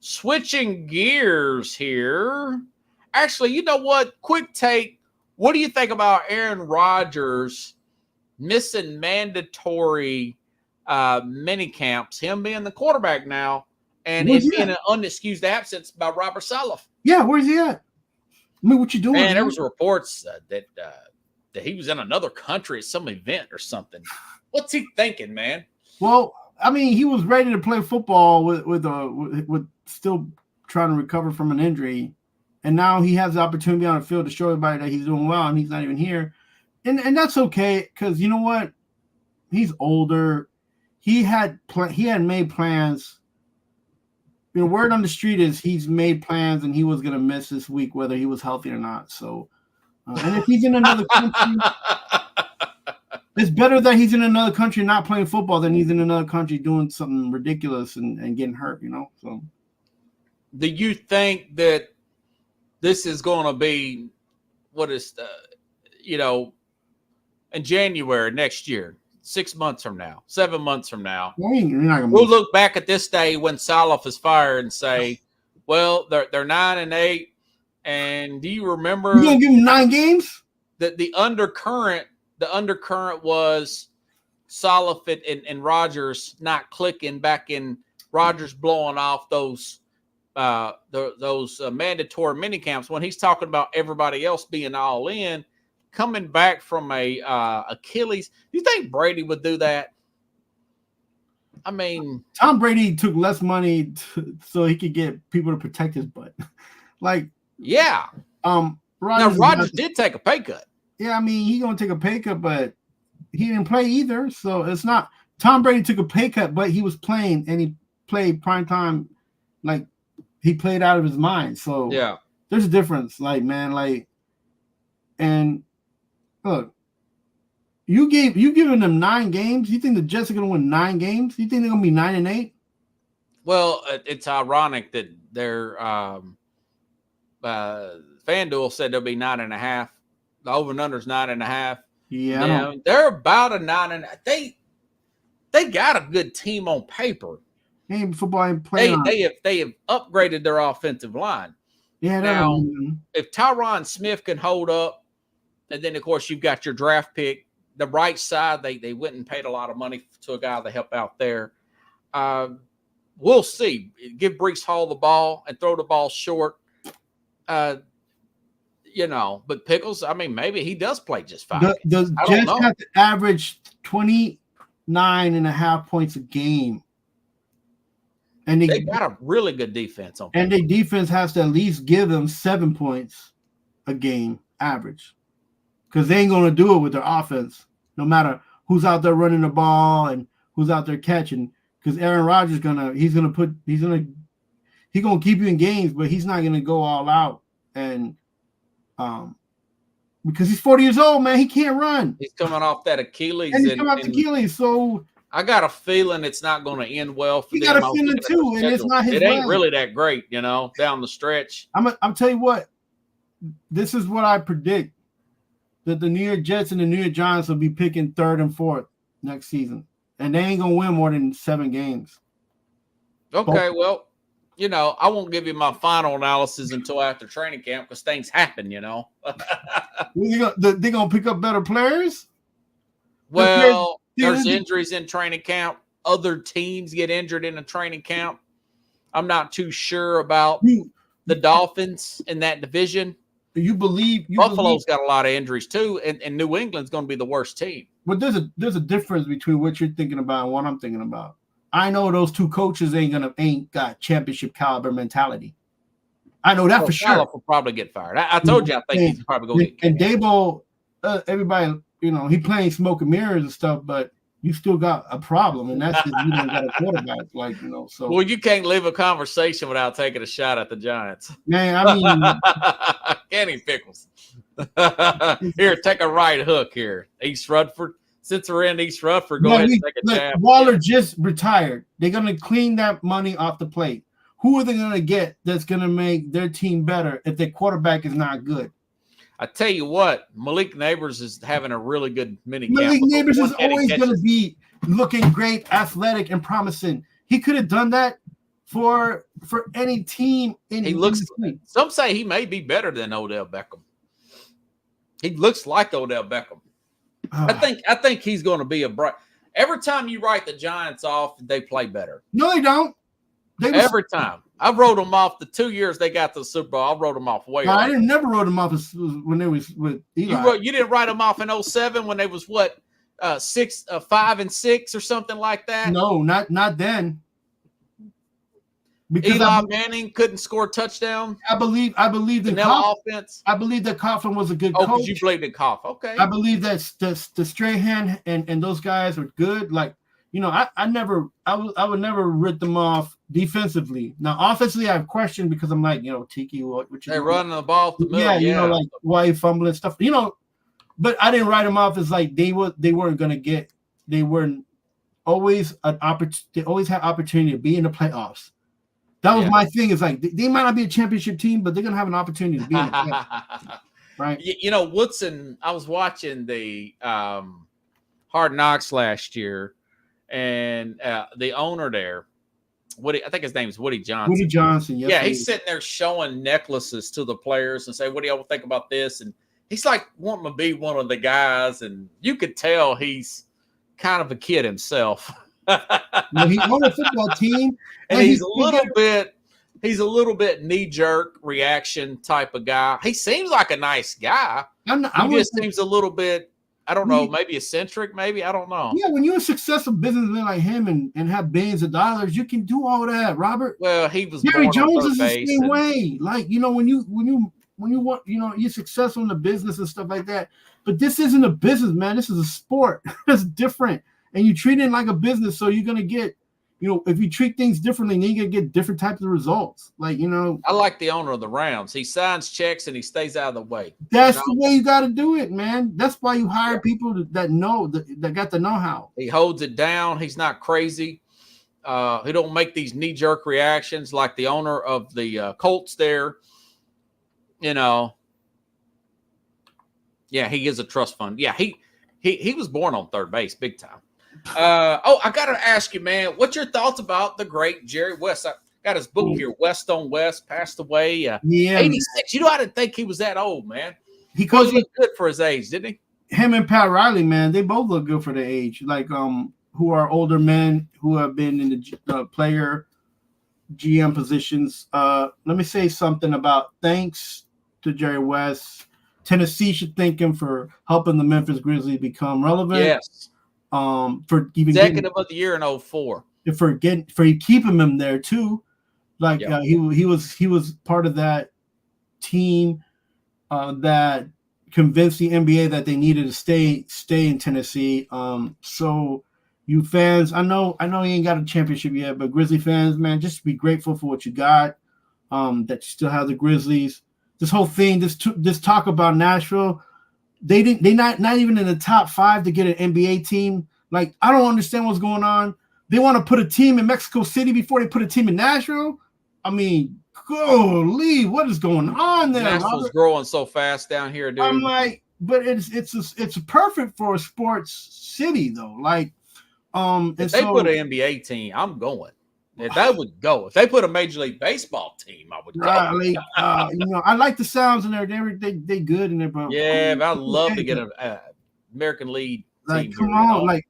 [SPEAKER 2] Switching gears here. Actually, you know what? Quick take. What do you think about Aaron Rodgers missing mandatory mini camps, him being the quarterback now, and it being an unexcused absence by Robert Saleh?
[SPEAKER 3] Yeah, where's he at? I mean, what you doing?
[SPEAKER 2] Man, there was reports that that he was in another country at some event or something. What's he thinking, man?
[SPEAKER 3] Well, I mean, he was ready to play football with still trying to recover from an injury, and now he has the opportunity on the field to show everybody that he's doing well, and he's not even here, and that's okay because you know what, he's older. He had made plans. You know, word on the street is he's made plans and he was going to miss this week, whether he was healthy or not. So, and if he's in another country, it's better that he's in another country not playing football than he's in another country doing something ridiculous and getting hurt, you know? So,
[SPEAKER 2] do you think that this is going to be in January next year? 6 months from now, 7 months from now, we'll look back at this day when Saleh is fired and say, well, they're 9-8. And do you remember
[SPEAKER 3] you gonna give him 9 games?
[SPEAKER 2] That the undercurrent was Saleh and Rodgers not clicking back in, Rodgers blowing off those mandatory mini camps when he's talking about everybody else being all in. Coming back from a Achilles, do you think Brady would do that? I mean,
[SPEAKER 3] Tom Brady took less money so he could get people to protect his butt.
[SPEAKER 2] Yeah. Rodgers did take a pay cut.
[SPEAKER 3] Yeah, I mean, he's gonna take a pay cut, but he didn't play either. So it's not Tom Brady took a pay cut, but he was playing and he played prime time, like he played out of his mind. So
[SPEAKER 2] yeah,
[SPEAKER 3] there's a difference, and. Look, you giving them 9 games. You think the Jets are going to win 9 games? You think they're going to be 9-8?
[SPEAKER 2] Well, it's ironic that their FanDuel said they'll be 9.5. The over and under is 9.5.
[SPEAKER 3] Yeah,
[SPEAKER 2] they're about a 9.5. They got a good team on paper.
[SPEAKER 3] Football ain't playing.
[SPEAKER 2] They have upgraded their offensive line.
[SPEAKER 3] Yeah.
[SPEAKER 2] Now, if Tyron Smith can hold up. And then, of course, you've got your draft pick. The right side, they went and paid a lot of money to a guy to help out there. We'll see. Give Breece Hall the ball and throw the ball short. But Pickles, I mean, maybe he does play just fine.
[SPEAKER 3] The Jets have to average 29.5 points a game. And
[SPEAKER 2] they got a really good defense on.
[SPEAKER 3] And their defense has to at least give them 7 points a game average. Because they ain't going to do it with their offense, no matter who's out there running the ball and who's out there catching. Because Aaron Rodgers he's gonna keep you in games, but he's not gonna go all out. And because he's 40 years old, man, he can't run.
[SPEAKER 2] He's coming off that Achilles.
[SPEAKER 3] And he's coming off the Achilles, so
[SPEAKER 2] I got a feeling it's not going to end well for them.
[SPEAKER 3] You got a feeling too, and it's not his.
[SPEAKER 2] It ain't really that great, down the stretch.
[SPEAKER 3] I'm tell you what. This is what I predict. That the New York Jets and the New York Giants will be picking 3rd and 4th next season. And they ain't going to win more than 7 games.
[SPEAKER 2] Okay, well, I won't give you my final analysis until after training camp because things happen,
[SPEAKER 3] They're going to pick up better players?
[SPEAKER 2] Well, there's injuries in training camp. Other teams get injured in a training camp. I'm not too sure about the Dolphins in that division. Buffalo's got a lot of injuries too, and New England's going to be the worst team.
[SPEAKER 3] But there's a difference between what you're thinking about and what I'm thinking about. I know those 2 coaches ain't got championship caliber mentality. I know that for sure.
[SPEAKER 2] Saleh will probably get fired. I told you I think he's probably going to get.
[SPEAKER 3] And Dabo, everybody, he playing smoke and mirrors and stuff, but you still got a problem, and that's because you don't got a quarterback, So
[SPEAKER 2] well, you can't leave a conversation without taking a shot at the Giants.
[SPEAKER 3] Man, I mean,
[SPEAKER 2] Kenny Pickles. Here, take a right hook here, East Rutherford. Since we're in East Rutherford, go ahead and take a jab.
[SPEAKER 3] Waller just retired. They're gonna clean that money off the plate. Who are they gonna get that's gonna make their team better if their quarterback is not good?
[SPEAKER 2] I tell you what, Malik Neighbors is having a really good mini camp.
[SPEAKER 3] Malik Neighbors is always going to be looking great, athletic, and promising. He could have done that for any team.
[SPEAKER 2] Some say he may be better than Odell Beckham. He looks like Odell Beckham. I think he's going to be a bright. Every time you write the Giants off, they play better.
[SPEAKER 3] No, they don't.
[SPEAKER 2] Every time. I wrote them off the 2 years they got to the Super Bowl. I wrote them off way.
[SPEAKER 3] No, I didn't never wrote them off when they was with Eli.
[SPEAKER 2] You didn't write them off in 07 when they was what 5-6 or something like that.
[SPEAKER 3] No, not then.
[SPEAKER 2] Because Eli Manning couldn't score a touchdown.
[SPEAKER 3] I believe that
[SPEAKER 2] offense.
[SPEAKER 3] I believe that Coughlin was a good
[SPEAKER 2] coach.
[SPEAKER 3] coach.
[SPEAKER 2] You believed in Coughlin. Okay.
[SPEAKER 3] I believe that the Strahan and those guys are good. Like, you know, I would never write them off defensively. Now, offensively, I have questioned because I'm like, you know, Tiki, what you
[SPEAKER 2] they're running the ball up the middle.
[SPEAKER 3] Yeah, you know, like why you fumbling stuff. You know, but I didn't write them off as like they weren't gonna get. They weren't always an opportunity. They always had opportunity to be in the playoffs. That was my thing. Is like they might not be a championship team, but they're gonna have an opportunity to be in the playoffs. Right.
[SPEAKER 2] You know, Woodson. I was watching the Hard Knocks last year, and the owner there, Woody, I think his name is Woody Johnson.
[SPEAKER 3] Woody Johnson, yes.
[SPEAKER 2] Yeah, he's sitting there showing necklaces to the players and say, "What do y'all think about this?" And he's like wanting to be one of the guys, and you could tell he's kind of a kid himself.
[SPEAKER 3] Well, he owned a football team,
[SPEAKER 2] and he's a little bit knee jerk reaction type of guy. He seems like a nice guy. He just seems a little bit, I don't know, maybe eccentric, maybe, I don't know.
[SPEAKER 3] Yeah, when you're a successful businessman like him and have billions of dollars, you can do all that, Robert.
[SPEAKER 2] Well, he was
[SPEAKER 3] Jerry Jones is the same way. Like, you know, when you want, you know, you're successful in the business and stuff like that. But this isn't a business, man. This is a sport. It's different. And you treat it like a business, so you're gonna get, you know, if you treat things differently, then you're gonna get different types of results. Like, you know,
[SPEAKER 2] I like the owner of the Rams. He signs checks and he stays out of the way.
[SPEAKER 3] That's the way you got to do it, man. That's why you hire people that know that got the know-how.
[SPEAKER 2] He holds it down. He's not crazy. He don't make these knee-jerk reactions like the owner of the Colts there. You know, yeah, he is a trust fund. Yeah, he was born on third base, big time. I got to ask you, man, what's your thoughts about the great Jerry West? I got his book here, West on West, passed away. 86. You know, I didn't think he was that old, man. He looked good for his age, didn't he?
[SPEAKER 3] Him and Pat Riley, man, they both look good for their age. Like, who are older men who have been in the player GM positions. Let me say something about thanks to Jerry West. Tennessee should thank him for helping the Memphis Grizzlies become relevant.
[SPEAKER 2] Yes.
[SPEAKER 3] For even
[SPEAKER 2] executive of the year in 04.
[SPEAKER 3] For keeping him there too. Like he was part of that team that convinced the NBA that they needed to stay in Tennessee. So you fans, I know you ain't got a championship yet, but Grizzly fans, man, just be grateful for what you got. That you still have the Grizzlies. This whole thing, this talk about Nashville, they not even in the top 5 to get an NBA team. Like, I don't understand what's going on. They want to put a team in Mexico City before they put a team in Nashville. I mean, golly, what is going on there?
[SPEAKER 2] Nashville's growing so fast down here, dude.
[SPEAKER 3] I'm like, but it's perfect for a sports city though. Like,
[SPEAKER 2] if they put an NBA team, I'm going. If that would go. If they put a Major League Baseball team, I would go.
[SPEAKER 3] Like, you know, I like the sounds in there. They good in there, bro.
[SPEAKER 2] Yeah, but I'd love to get an American League
[SPEAKER 3] like,
[SPEAKER 2] team.
[SPEAKER 3] Come on, you know? Like,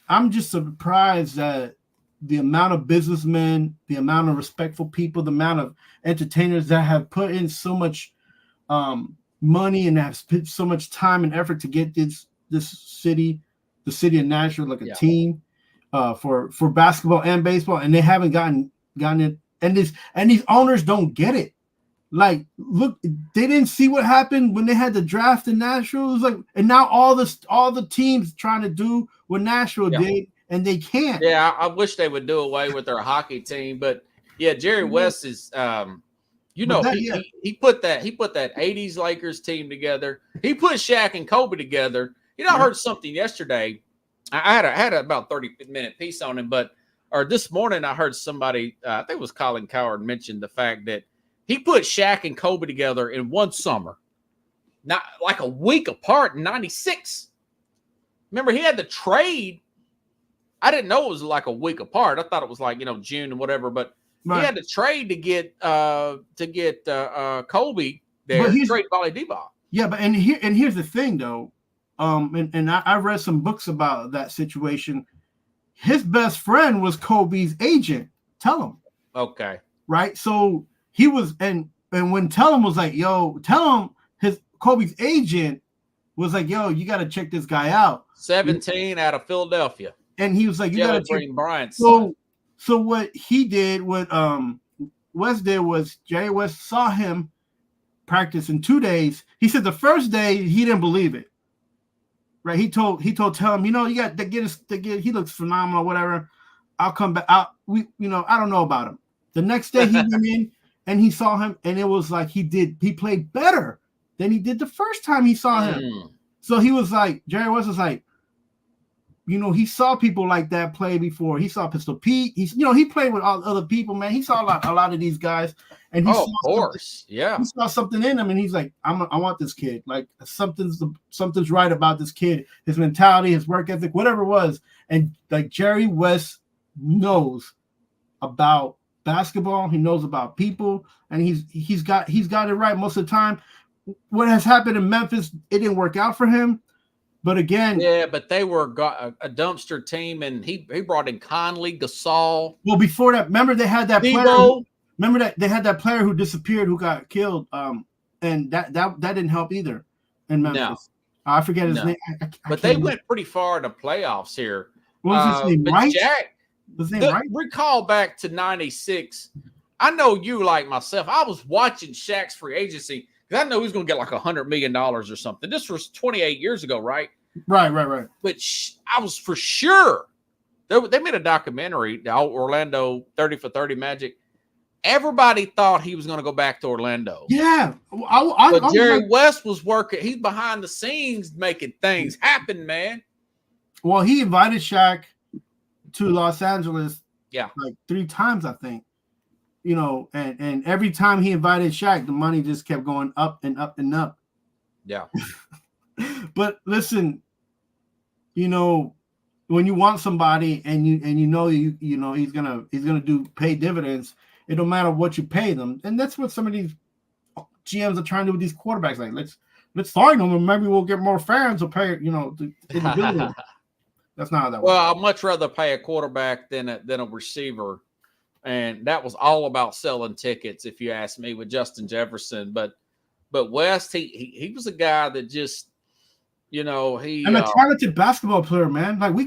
[SPEAKER 3] I'm just surprised that the amount of businessmen, the amount of respectful people, the amount of entertainers that have put in so much money and have spent so much time and effort to get this city, the city of Nashville, like a team. For basketball and baseball, and they haven't gotten it. And these owners don't get it. Like, look, they didn't see what happened when they had the draft in Nashville. It was like, and now all the teams trying to do what Nashville did, and they can't.
[SPEAKER 2] Yeah, I wish they would do away with their hockey team, but yeah, Jerry West is, you know, he put that 80s Lakers team together. He put Shaq and Kobe together. You know, I heard something yesterday. I had about 30-minute piece on him, or this morning I heard somebody, I think it was Colin Coward, mentioned the fact that he put Shaq and Kobe together in one summer, not like a week apart in '96. Remember, he had the trade. I didn't know it was like a week apart. I thought it was like, you know, June and whatever, but he had to trade to get Kobe there, trade Volley D-Ball.
[SPEAKER 3] Yeah, but here's the thing though. And I read some books about that situation. His best friend was Kobe's agent. Tell him.
[SPEAKER 2] Okay.
[SPEAKER 3] right? So he was, and when Tellum was like, yo, Tellum, his Kobe's agent was like, yo, you got to check this guy out.
[SPEAKER 2] 17 out of Philadelphia.
[SPEAKER 3] And he was like, you got to check.
[SPEAKER 2] Bryant's son.
[SPEAKER 3] So what he did, what West did was Jerry West saw him practice in 2 days. He said the first day he didn't believe it. Right? He told Tellum, you got to get he looks phenomenal, whatever. I'll come back. I don't know about him. The next day he went in and he saw him, and it was like he played better than he did the first time he saw him. So he was like, Jerry West was like, he saw people like that play before. He saw Pistol Pete. He played with all other people, man. He saw a lot of these guys, and he
[SPEAKER 2] of course,
[SPEAKER 3] he saw something in him, and he's like, I want this kid. Like something's right about this kid. His mentality, his work ethic, whatever it was. And like Jerry West knows about basketball. He knows about people, and he's got it right most of the time. What has happened in Memphis, it didn't work out for him. But again,
[SPEAKER 2] but they were a dumpster team, and he brought in Conley, Gasol.
[SPEAKER 3] Well, before that, remember they had that player. Remember that they had that player who disappeared, who got killed, and that didn't help either in Memphis.
[SPEAKER 2] No.
[SPEAKER 3] I forget his name.
[SPEAKER 2] But they went pretty far in the playoffs here.
[SPEAKER 3] What was his name? Right?
[SPEAKER 2] Jack, recall back to '96. I know you like myself. I was watching Shaq's free agency. I know he's going to get like $100 million or something. This was 28 years ago, right?
[SPEAKER 3] Right.
[SPEAKER 2] But I was for sure. They made a documentary, the Orlando 30 for 30 Magic. Everybody thought he was going to go back to Orlando.
[SPEAKER 3] Yeah.
[SPEAKER 2] But Jerry West was working. He's behind the scenes making things happen, man.
[SPEAKER 3] Well, he invited Shaq to Los Angeles like 3 times, I think. And every time he invited Shaq, the money just kept going up and up and up.
[SPEAKER 2] Yeah.
[SPEAKER 3] But listen, when you want somebody and he's gonna pay dividends, it don't matter what you pay them. And that's what some of these GMs are trying to do with these quarterbacks. Like, let's sign them and maybe we'll get more fans or pay, That's not how that works.
[SPEAKER 2] Well, I'd much rather pay a quarterback than a receiver. And that was all about selling tickets, if you ask me, with Justin Jefferson. But West, he was a guy that just, and
[SPEAKER 3] a talented basketball player, man. Like we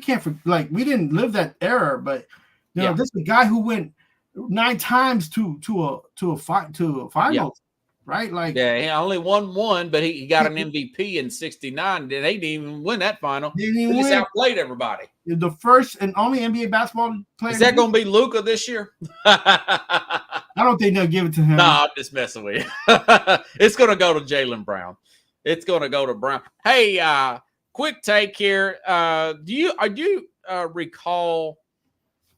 [SPEAKER 3] didn't live that era, but this is a guy who went 9 times to a finals, right? Like
[SPEAKER 2] he only won one, but he got an MVP in '69. They didn't even win that final. He just outplayed everybody.
[SPEAKER 3] The first and only NBA basketball player.
[SPEAKER 2] Is that going to be Luka this year?
[SPEAKER 3] I don't think they'll give it to him.
[SPEAKER 2] No, I'm just messing with you. It's going to go to Jaylen Brown. It's going to go to Brown. Hey, quick take here. Do you recall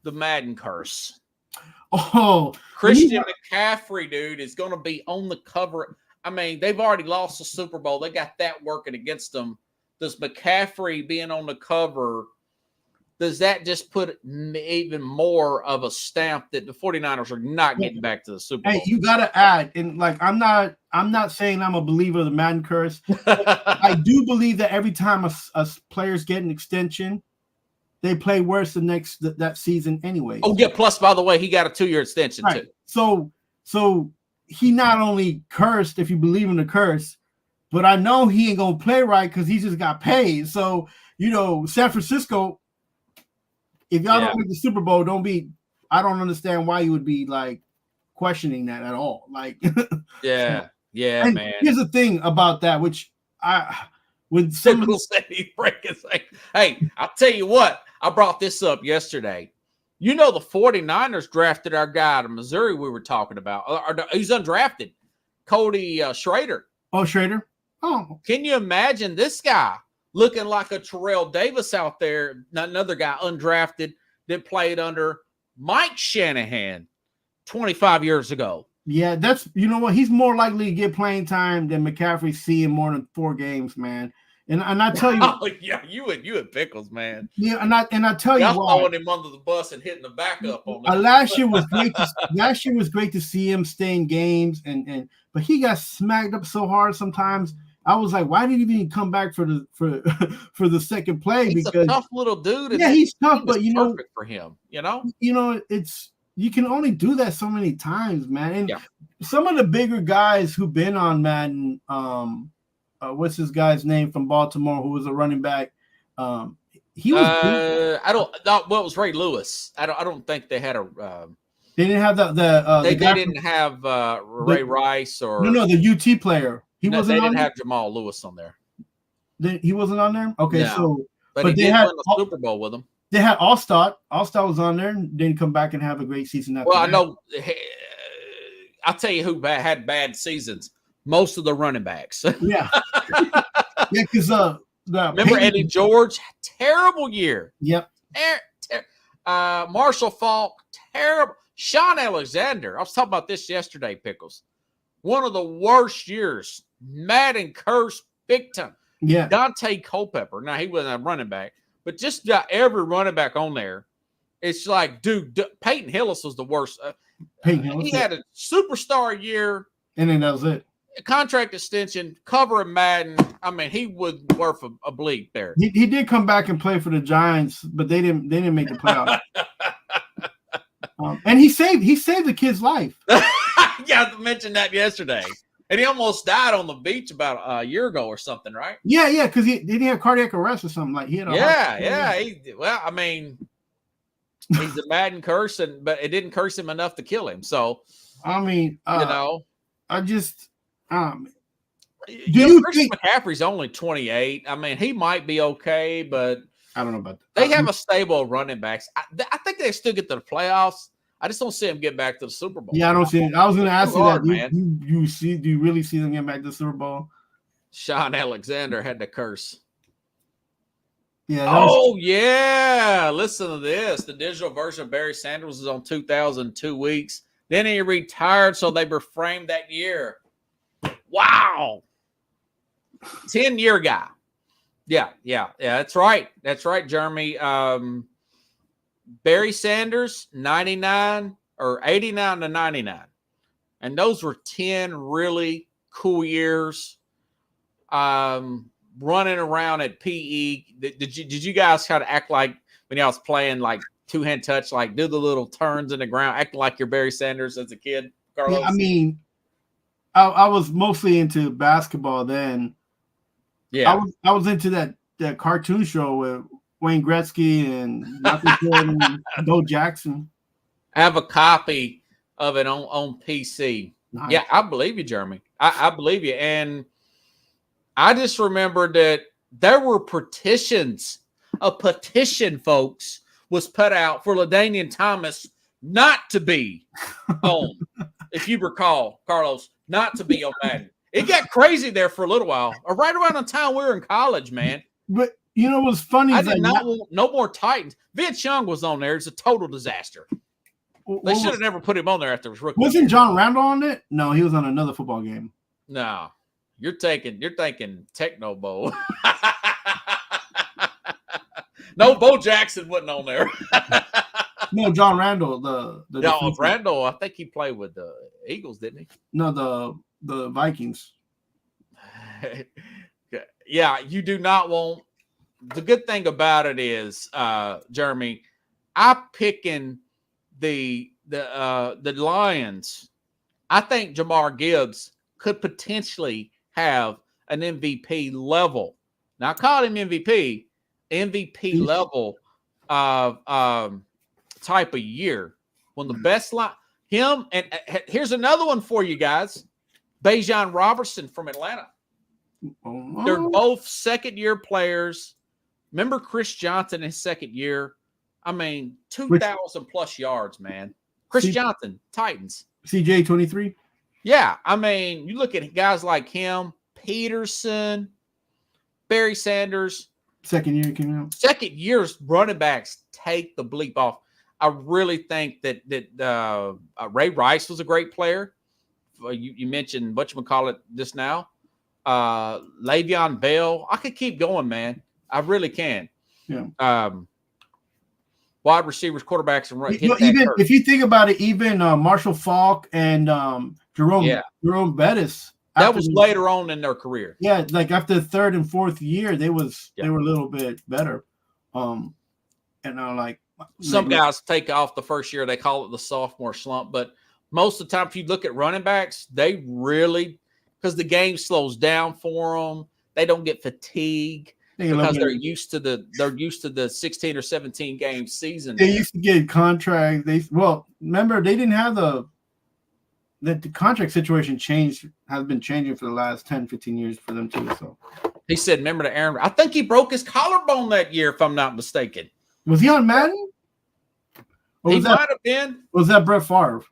[SPEAKER 2] the Madden curse?
[SPEAKER 3] Oh,
[SPEAKER 2] Christian McCaffrey, dude, is going to be on the cover. I mean, they've already lost the Super Bowl. They got that working against them. Does McCaffrey being on the cover, does that just put even more of a stamp that the 49ers are not getting back to the Super Bowl?
[SPEAKER 3] Hey, you got to add, and like I'm not saying I'm a believer of the Madden curse. I do believe that every time a players get an extension, they play worse that season anyway.
[SPEAKER 2] Oh yeah. Plus, by the way, he got a 2-year extension too.
[SPEAKER 3] So he not only cursed, if you believe in the curse, but I know he ain't gonna play right because he just got paid. So San Francisco, if y'all don't make the Super Bowl, I don't understand why you would be like questioning that at all. Like,
[SPEAKER 2] man.
[SPEAKER 3] Here's the thing about that, which when
[SPEAKER 2] someone said he breaking thing. Hey, I'll tell you what. I brought this up yesterday. The 49ers drafted our guy out of Missouri we were talking about. He's undrafted. Cody Schrader.
[SPEAKER 3] Oh, Schrader. Oh.
[SPEAKER 2] Can you imagine this guy looking like a Terrell Davis out there, another guy undrafted that played under Mike Shanahan 25 years ago?
[SPEAKER 3] Yeah, that's what, he's more likely to get playing time than McCaffrey seeing more than 4 games, man. And I tell you,
[SPEAKER 2] you and Pickles, man.
[SPEAKER 3] Yeah, and I tell you,
[SPEAKER 2] throwing him under the bus and hitting the back up on him.
[SPEAKER 3] Last year was great to see him stay in games, but he got smacked up so hard sometimes. I was like, why did he even come back for the second play?
[SPEAKER 2] He's
[SPEAKER 3] because
[SPEAKER 2] a tough little dude.
[SPEAKER 3] Yeah, he's tough, but
[SPEAKER 2] perfect for him.
[SPEAKER 3] it's you can only do that so many times, man. And
[SPEAKER 2] Yeah.
[SPEAKER 3] some of the bigger guys who've been on Madden, what's this guy's name from Baltimore who was a running back? He was.
[SPEAKER 2] I don't. Not what was Ray Lewis. I don't think they had a.
[SPEAKER 3] They didn't have
[SPEAKER 2] they
[SPEAKER 3] guy
[SPEAKER 2] didn't have Ray Rice or
[SPEAKER 3] no the UT player. He wasn't.
[SPEAKER 2] They didn't
[SPEAKER 3] on
[SPEAKER 2] have Jamal Lewis on there.
[SPEAKER 3] He wasn't on there. Okay,
[SPEAKER 2] No.
[SPEAKER 3] so
[SPEAKER 2] but he did win the Super Bowl with them.
[SPEAKER 3] They had Allstott. Allstott was on there and didn't come back and have a great season after
[SPEAKER 2] Well,
[SPEAKER 3] that.
[SPEAKER 2] I know. I'll tell you who had bad seasons. Most of the running backs.
[SPEAKER 3] Yeah. Yeah, because
[SPEAKER 2] remember Eddie George? Terrible year.
[SPEAKER 3] Yep.
[SPEAKER 2] Marshall Faulk, terrible. Sean Alexander. I was talking about this yesterday, Pickles. One of the worst years. Madden curse big time.
[SPEAKER 3] Yeah.
[SPEAKER 2] Dante Culpepper. Now, he wasn't a running back, but just got every running back on there. It's like, dude, Peyton Hillis was the worst. He had a superstar year.
[SPEAKER 3] And then that was it.
[SPEAKER 2] A contract extension, covering Madden. I mean, he was worth a bleep there.
[SPEAKER 3] He did come back and play for the Giants, but they didn't make the playoffs. And he saved the kid's life.
[SPEAKER 2] Yeah, I mentioned that yesterday. And he almost died on the beach about a year ago or something, right?
[SPEAKER 3] Yeah, because he didn't have cardiac arrest or something like he had.
[SPEAKER 2] Well, I mean, he's a Madden curse, but it didn't curse him enough to kill him. So,
[SPEAKER 3] I mean, I just.
[SPEAKER 2] Christian McCaffrey's only 28. I mean, he might be okay, but
[SPEAKER 3] I don't know about that.
[SPEAKER 2] They have a stable of running backs. I think they still get to the playoffs. I just don't see them get back to the Super Bowl.
[SPEAKER 3] Yeah, I don't see it. I was going to ask you that.
[SPEAKER 2] Man.
[SPEAKER 3] Do you really see them get back to the Super Bowl?
[SPEAKER 2] Sean Alexander had to curse.
[SPEAKER 3] Yeah.
[SPEAKER 2] Yeah. Listen to this. The digital version of Barry Sanders was on 2002 weeks. Then he retired, so they reframed that year. Wow. 10-year guy. Yeah. That's right. That's right, Jeremy. Barry Sanders, 99 or 89 to 99. And those were 10 really cool years. Running around at PE. Did you guys kind of act like when y'all was playing like two-hand touch, like do the little turns in the ground, acting like you're Barry Sanders as a kid, Carlos?
[SPEAKER 3] Yeah, I mean, I was mostly into basketball then.
[SPEAKER 2] Yeah.
[SPEAKER 3] I was into that cartoon show with Wayne Gretzky and Michael Jordan and Bo Jackson.
[SPEAKER 2] I have a copy of it on PC. Nice. Yeah, I believe you, Jeremy. I believe you. And I just remember that there were petitions. A petition, folks, was put out for LaDainian Thomas not to be on, if you recall, Carlos, not to be on Madden. It got crazy there for a little while. Right around the time we were in college, man.
[SPEAKER 3] But you know what's funny?
[SPEAKER 2] I did not want no more Titans. Vince Young was on there. It's a total disaster. They should have never put him on there after his rookie.
[SPEAKER 3] Wasn't John Randall on it? No, he was on another football game.
[SPEAKER 2] No, you're thinking Techno Bowl. No, Bo Jackson wasn't on there.
[SPEAKER 3] No, John Randall.
[SPEAKER 2] Randall. I think he played with the Eagles, didn't he?
[SPEAKER 3] No, the Vikings.
[SPEAKER 2] Yeah, you do not want. The good thing about it is, Jeremy, I'm picking the Lions. I think Jamar Gibbs could potentially have an MVP level. Now I call him MVP level type of year. When the best line, him and here's another one for you guys, Bijan Robertson from Atlanta.
[SPEAKER 3] Oh.
[SPEAKER 2] They're both second-year players. Remember Chris Johnson in his second year? I mean, 2,000 plus yards, man. Chris Johnson, Titans.
[SPEAKER 3] CJ 23.
[SPEAKER 2] Yeah, I mean, you look at guys like him, Peterson, Barry Sanders.
[SPEAKER 3] Second year came out.
[SPEAKER 2] Second year's running backs take the bleep off. I really think that Ray Rice was a great player. You mentioned whatchamacallit just now. Le'Veon Bell. I could keep going, man. I really can.
[SPEAKER 3] Yeah.
[SPEAKER 2] Wide receivers, quarterbacks, and
[SPEAKER 3] even if you think about it, even Marshall Faulk and Jerome Bettis.
[SPEAKER 2] That was later on in their career.
[SPEAKER 3] Yeah, like after the third and fourth year, they were a little bit better. And like
[SPEAKER 2] Some guys take off the first year. They call it the sophomore slump. But most of the time, if you look at running backs, they really, because the game slows down for them, they don't get fatigue because they're used to the 16 or 17 game season.
[SPEAKER 3] They used to get contract. Remember they didn't have the contract situation has been changing for the last 10, 15 years for them too. So
[SPEAKER 2] he said, remember to Aaron, I think he broke his collarbone that year, if I'm not mistaken.
[SPEAKER 3] Was he on Madden?
[SPEAKER 2] He might have been.
[SPEAKER 3] Was that Brett Favre?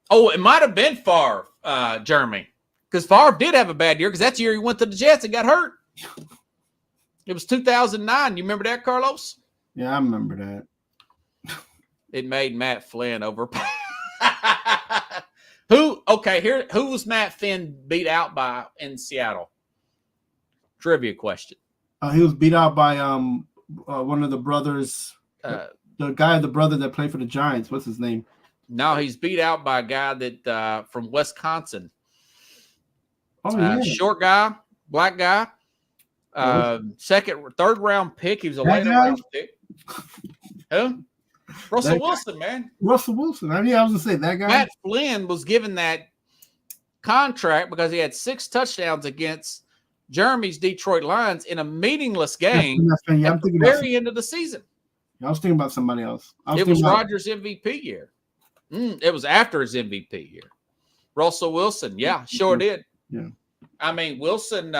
[SPEAKER 2] Oh, it might have been Favre, Jeremy. Because Favre did have a bad year because that's the year he went to the Jets and got hurt. It was 2009. You remember that, Carlos?
[SPEAKER 3] Yeah, I remember that.
[SPEAKER 2] It made Matt Flynn over. Who was Matt Flynn beat out by in Seattle? Trivia question.
[SPEAKER 3] He was beat out by one of the brothers, the brother that played for the Giants. What's his name?
[SPEAKER 2] No, he's beat out by a guy that from Wisconsin.
[SPEAKER 3] Oh, yeah.
[SPEAKER 2] Short guy, black guy. Third round pick. He was a later round pick. Who? Russell Wilson, man.
[SPEAKER 3] Russell Wilson. I was gonna say that guy.
[SPEAKER 2] Matt Flynn was given that contract because he had 6 touchdowns against Jeremy's Detroit Lions in a meaningless game at the very end of the season.
[SPEAKER 3] I was thinking about somebody else.
[SPEAKER 2] It was Rodgers' MVP year. It was after his MVP year. Russell Wilson, sure did.
[SPEAKER 3] Yeah.
[SPEAKER 2] I mean, Wilson,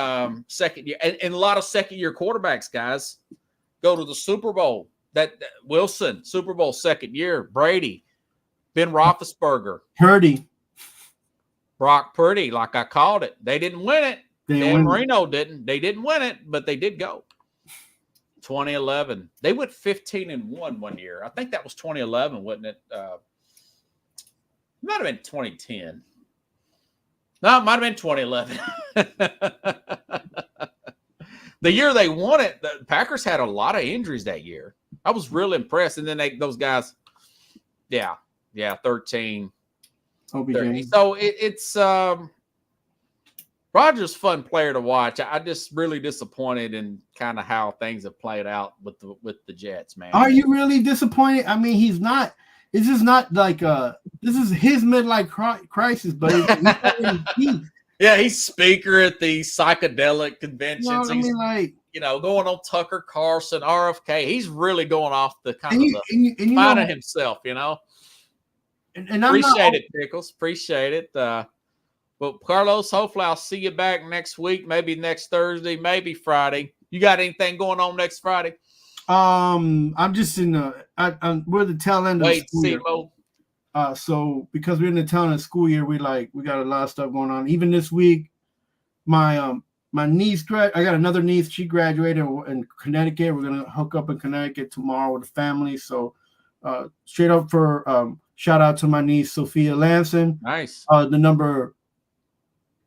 [SPEAKER 2] second year, and a lot of second-year quarterbacks, guys, go to the Super Bowl. That Wilson, Super Bowl second year. Brady, Ben Roethlisberger,
[SPEAKER 3] Purdy,
[SPEAKER 2] Brock Purdy, like I called it. They didn't win it. Dan Marino didn't. They didn't win it, but they did go. 2011. They went 15-1 one year. I think that was 2011, wasn't it? It might have been 2010. No, it might have been 2011. The year they won it, the Packers had a lot of injuries that year. I was really impressed. And then those guys, 13. 30. So it's Rodgers' fun player to watch. I just really disappointed in kind of how things have played out with the Jets, man.
[SPEAKER 3] Are you really disappointed? I mean, he's not. It's just not like this is his midlife crisis, but
[SPEAKER 2] he's speaker at the psychedelic conventions.
[SPEAKER 3] You know I mean? Like,
[SPEAKER 2] going on Tucker Carlson, RFK. He's really going off the kind of finding himself, And appreciate it, Pickles. Appreciate it. But Carlos, hopefully I'll see you back next week, maybe next Thursday, maybe Friday. You got anything going on next Friday?
[SPEAKER 3] I'm just in we're the tail end of the school year. So because we're in the tail end of the school year, we got a lot of stuff going on. Even this week, my niece I got another niece. She graduated in Connecticut. We're gonna hook up in Connecticut tomorrow with the family. So straight up for shout out to my niece Sophia Lanson.
[SPEAKER 2] Nice.
[SPEAKER 3] The number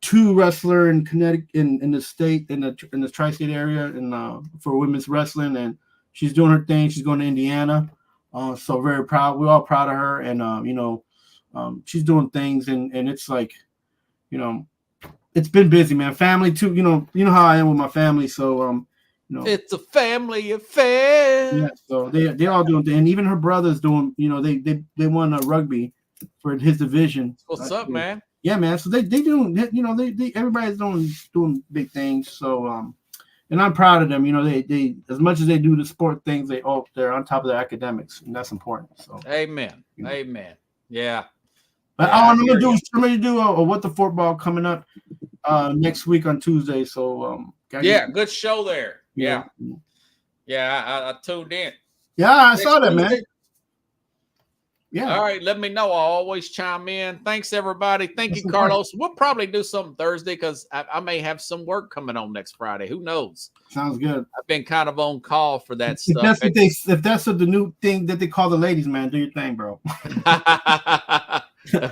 [SPEAKER 3] 2 wrestler in Connecticut in the state in the tri-state area and for women's wrestling, and she's doing her thing. She's going to Indiana. So very proud. We're all proud of her. And, she's doing things and it's like, it's been busy, man. Family too, you know how I am with my family. So,
[SPEAKER 2] it's a family affair.
[SPEAKER 3] Yeah. So they all doing things. And even her brother's doing, they won rugby for his division.
[SPEAKER 2] What's up, man?
[SPEAKER 3] Yeah, man. So they doing, they everybody's doing big things. So, and I'm proud of them. They as much as they do the sport things, they're on top of their academics, and that's important. So,
[SPEAKER 2] amen, amen. Yeah.
[SPEAKER 3] But I'm gonna do a what the football coming up next week on Tuesday. So,
[SPEAKER 2] good show there. Yeah. I tuned in.
[SPEAKER 3] Yeah, I saw that, man. Yeah.
[SPEAKER 2] All right. Let me know. I'll always chime in. Thanks, everybody. Thank you, Carlos. We'll probably do something Thursday because I may have some work coming on next Friday. Who knows?
[SPEAKER 3] Sounds good.
[SPEAKER 2] I've been kind of on call for that stuff.
[SPEAKER 3] If that's the new thing that they call the ladies, man, do your thing, bro.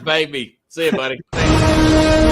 [SPEAKER 2] Baby. See you, buddy. Thanks.